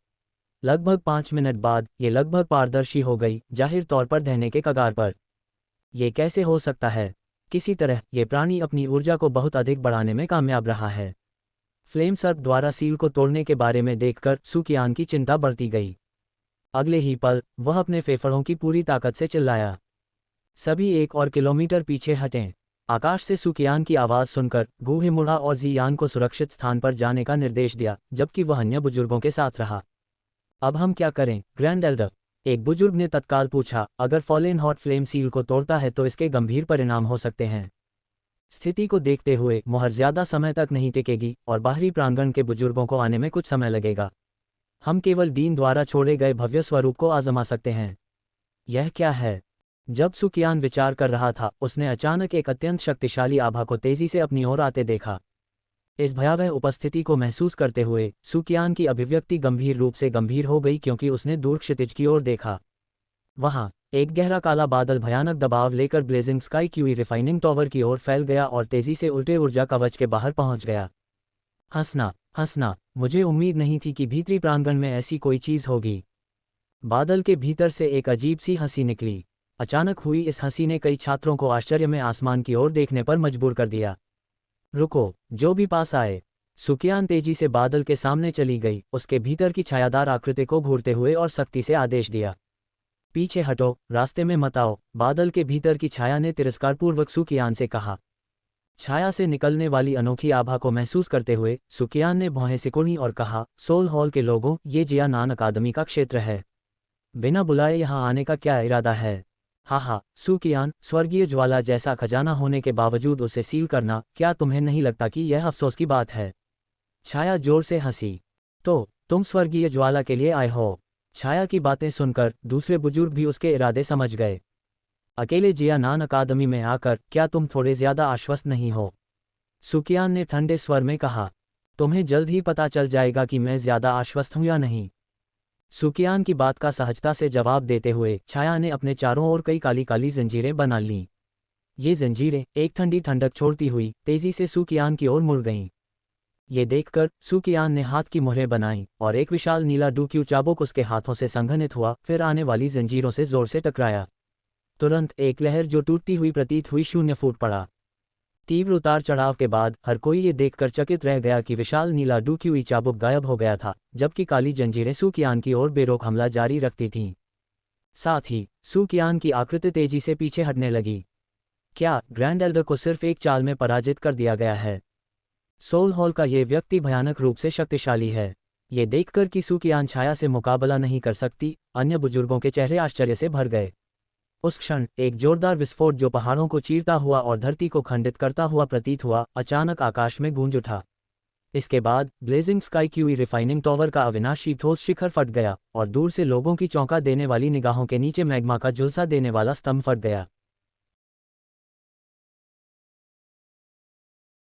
लगभग 5 मिनट बाद ये लगभग पारदर्शी हो गई, जाहिर तौर पर ढहने के कगार पर। ये कैसे हो सकता है? किसी तरह ये प्राणी अपनी ऊर्जा को बहुत अधिक बढ़ाने में कामयाब रहा है। फ्लेम सर्प द्वारा सील को तोड़ने के बारे में देखकर सू कियान की चिंता बढ़ती गई। अगले ही पल वह अपने फेफड़ों की पूरी ताकत से चिल्लाया, सभी 1 और किलोमीटर पीछे हटें। आकाश से सू कियान की आवाज़ सुनकर गूहे मुड़ा और जियान को सुरक्षित स्थान पर जाने का निर्देश दिया, जबकि वह अन्य बुजुर्गों के साथ रहा। अब हम क्या करें, ग्रैंड एल्डर? एक बुजुर्ग ने तत्काल पूछा। अगर फॉलेन हॉट फ्लेम सील को तोड़ता है तो इसके गंभीर परिणाम हो सकते हैं। स्थिति को देखते हुए मोहर ज्यादा समय तक नहीं टिकेगी और बाहरी प्रांगण के बुजुर्गों को आने में कुछ समय लगेगा। हम केवल डीन द्वारा छोड़े गए भव्य स्वरूप को आजमा सकते हैं। यह क्या है? जब सू कियान विचार कर रहा था, उसने अचानक एक अत्यंत शक्तिशाली आभा को तेजी से अपनी ओर आते देखा। इस भयावह उपस्थिति को महसूस करते हुए सू कियान की अभिव्यक्ति गंभीर रूप से गंभीर हो गई, क्योंकि उसने दूर क्षितिज की ओर देखा। वहां एक गहरा काला बादल भयानक दबाव लेकर blazing sky QE refining tower की ओर फैल गया और तेजी से उल्टे ऊर्जा कवच के बाहर पहुंच गया। हंसना, मुझे उम्मीद नहीं थी कि भीतरी प्रांगण में ऐसी कोई चीज होगी। बादल के भीतर से एक अजीब सी हंसी निकली। अचानक हुई इस हंसी ने कई छात्रों को आश्चर्य में आसमान की ओर देखने पर मजबूर कर दिया। रुको, जो भी पास आए। सू कियान तेजी से बादल के सामने चली गई, उसके भीतर की छायादार आकृति को घूरते हुए और सख्ती से आदेश दिया, पीछे हटो, रास्ते में मत आओ। बादल के भीतर की छाया ने तिरस्कारपूर्वक सू कियान से कहा। छाया से निकलने वाली अनोखी आभा को महसूस करते हुए सू कियान ने भौहें सिकुड़ी और कहा, सोल हॉल के लोगों, ये जिया नान अकादमी का क्षेत्र है। बिना बुलाए यहाँ आने का क्या इरादा है? हा, सू कियान, स्वर्गीय ज्वाला जैसा खजाना होने के बावजूद उसे सील करना, क्या तुम्हें नहीं लगता कि यह अफसोस की बात है? छाया जोर से हंसी। तो तुम स्वर्गीय ज्वाला के लिए आए हो? छाया की बातें सुनकर दूसरे बुजुर्ग भी उसके इरादे समझ गए। अकेले जिया नान अकादमी में आकर क्या तुम थोड़े ज्यादा आश्वस्त नहीं हो? सू कियान ने ठंडे स्वर में कहा, तुम्हें जल्द ही पता चल जाएगा कि मैं ज्यादा आश्वस्त हूं या नहीं। सू कियान की बात का सहजता से जवाब देते हुए छाया ने अपने चारों ओर कई काली काली जंजीरें बना लीं। ये जंजीरें एक ठंडी ठंडक छोड़ती हुई तेजी से सू कियान की ओर मुड़ गईं। ये देखकर सू कियान ने हाथ की मुहरें बनाईं और एक विशाल नीला डूक्यू चाबुक उसके हाथों से संघनित हुआ, फिर आने वाली जंजीरों से जोर से टकराया। तुरंत एक लहर जो टूटती हुई प्रतीत हुई शून्य फूट पड़ा। तीव्र उतार चढ़ाव के बाद हर कोई ये देखकर चकित रह गया कि विशाल नीला डूक्यूई चाबुक गायब हो गया था, जबकि काली जंजीरें सू कियान की ओर बेरोक हमला जारी रखती थीं। साथ ही सू कियान की आकृति तेजी से पीछे हटने लगी। क्या ग्रैंड एल्डर को सिर्फ एक चाल में पराजित कर दिया गया है? सोल हॉल का ये व्यक्ति भयानक रूप से शक्तिशाली है। ये देखकर कि सू कियान छाया से मुकाबला नहीं कर सकती, अन्य बुजुर्गों के चेहरे आश्चर्य से भर गए। उस क्षण एक जोरदार विस्फोट जो पहाड़ों को चीरता हुआ और धरती को खंडित करता हुआ प्रतीत हुआ, अचानक आकाश में गूंज उठा। इसके बाद blazing sky QE refining tower का अविनाशी ठोस शिखर फट गया और दूर से लोगों की चौंका देने वाली निगाहों के नीचे मैग्मा का झुलसा देने वाला स्तंभ फट गया।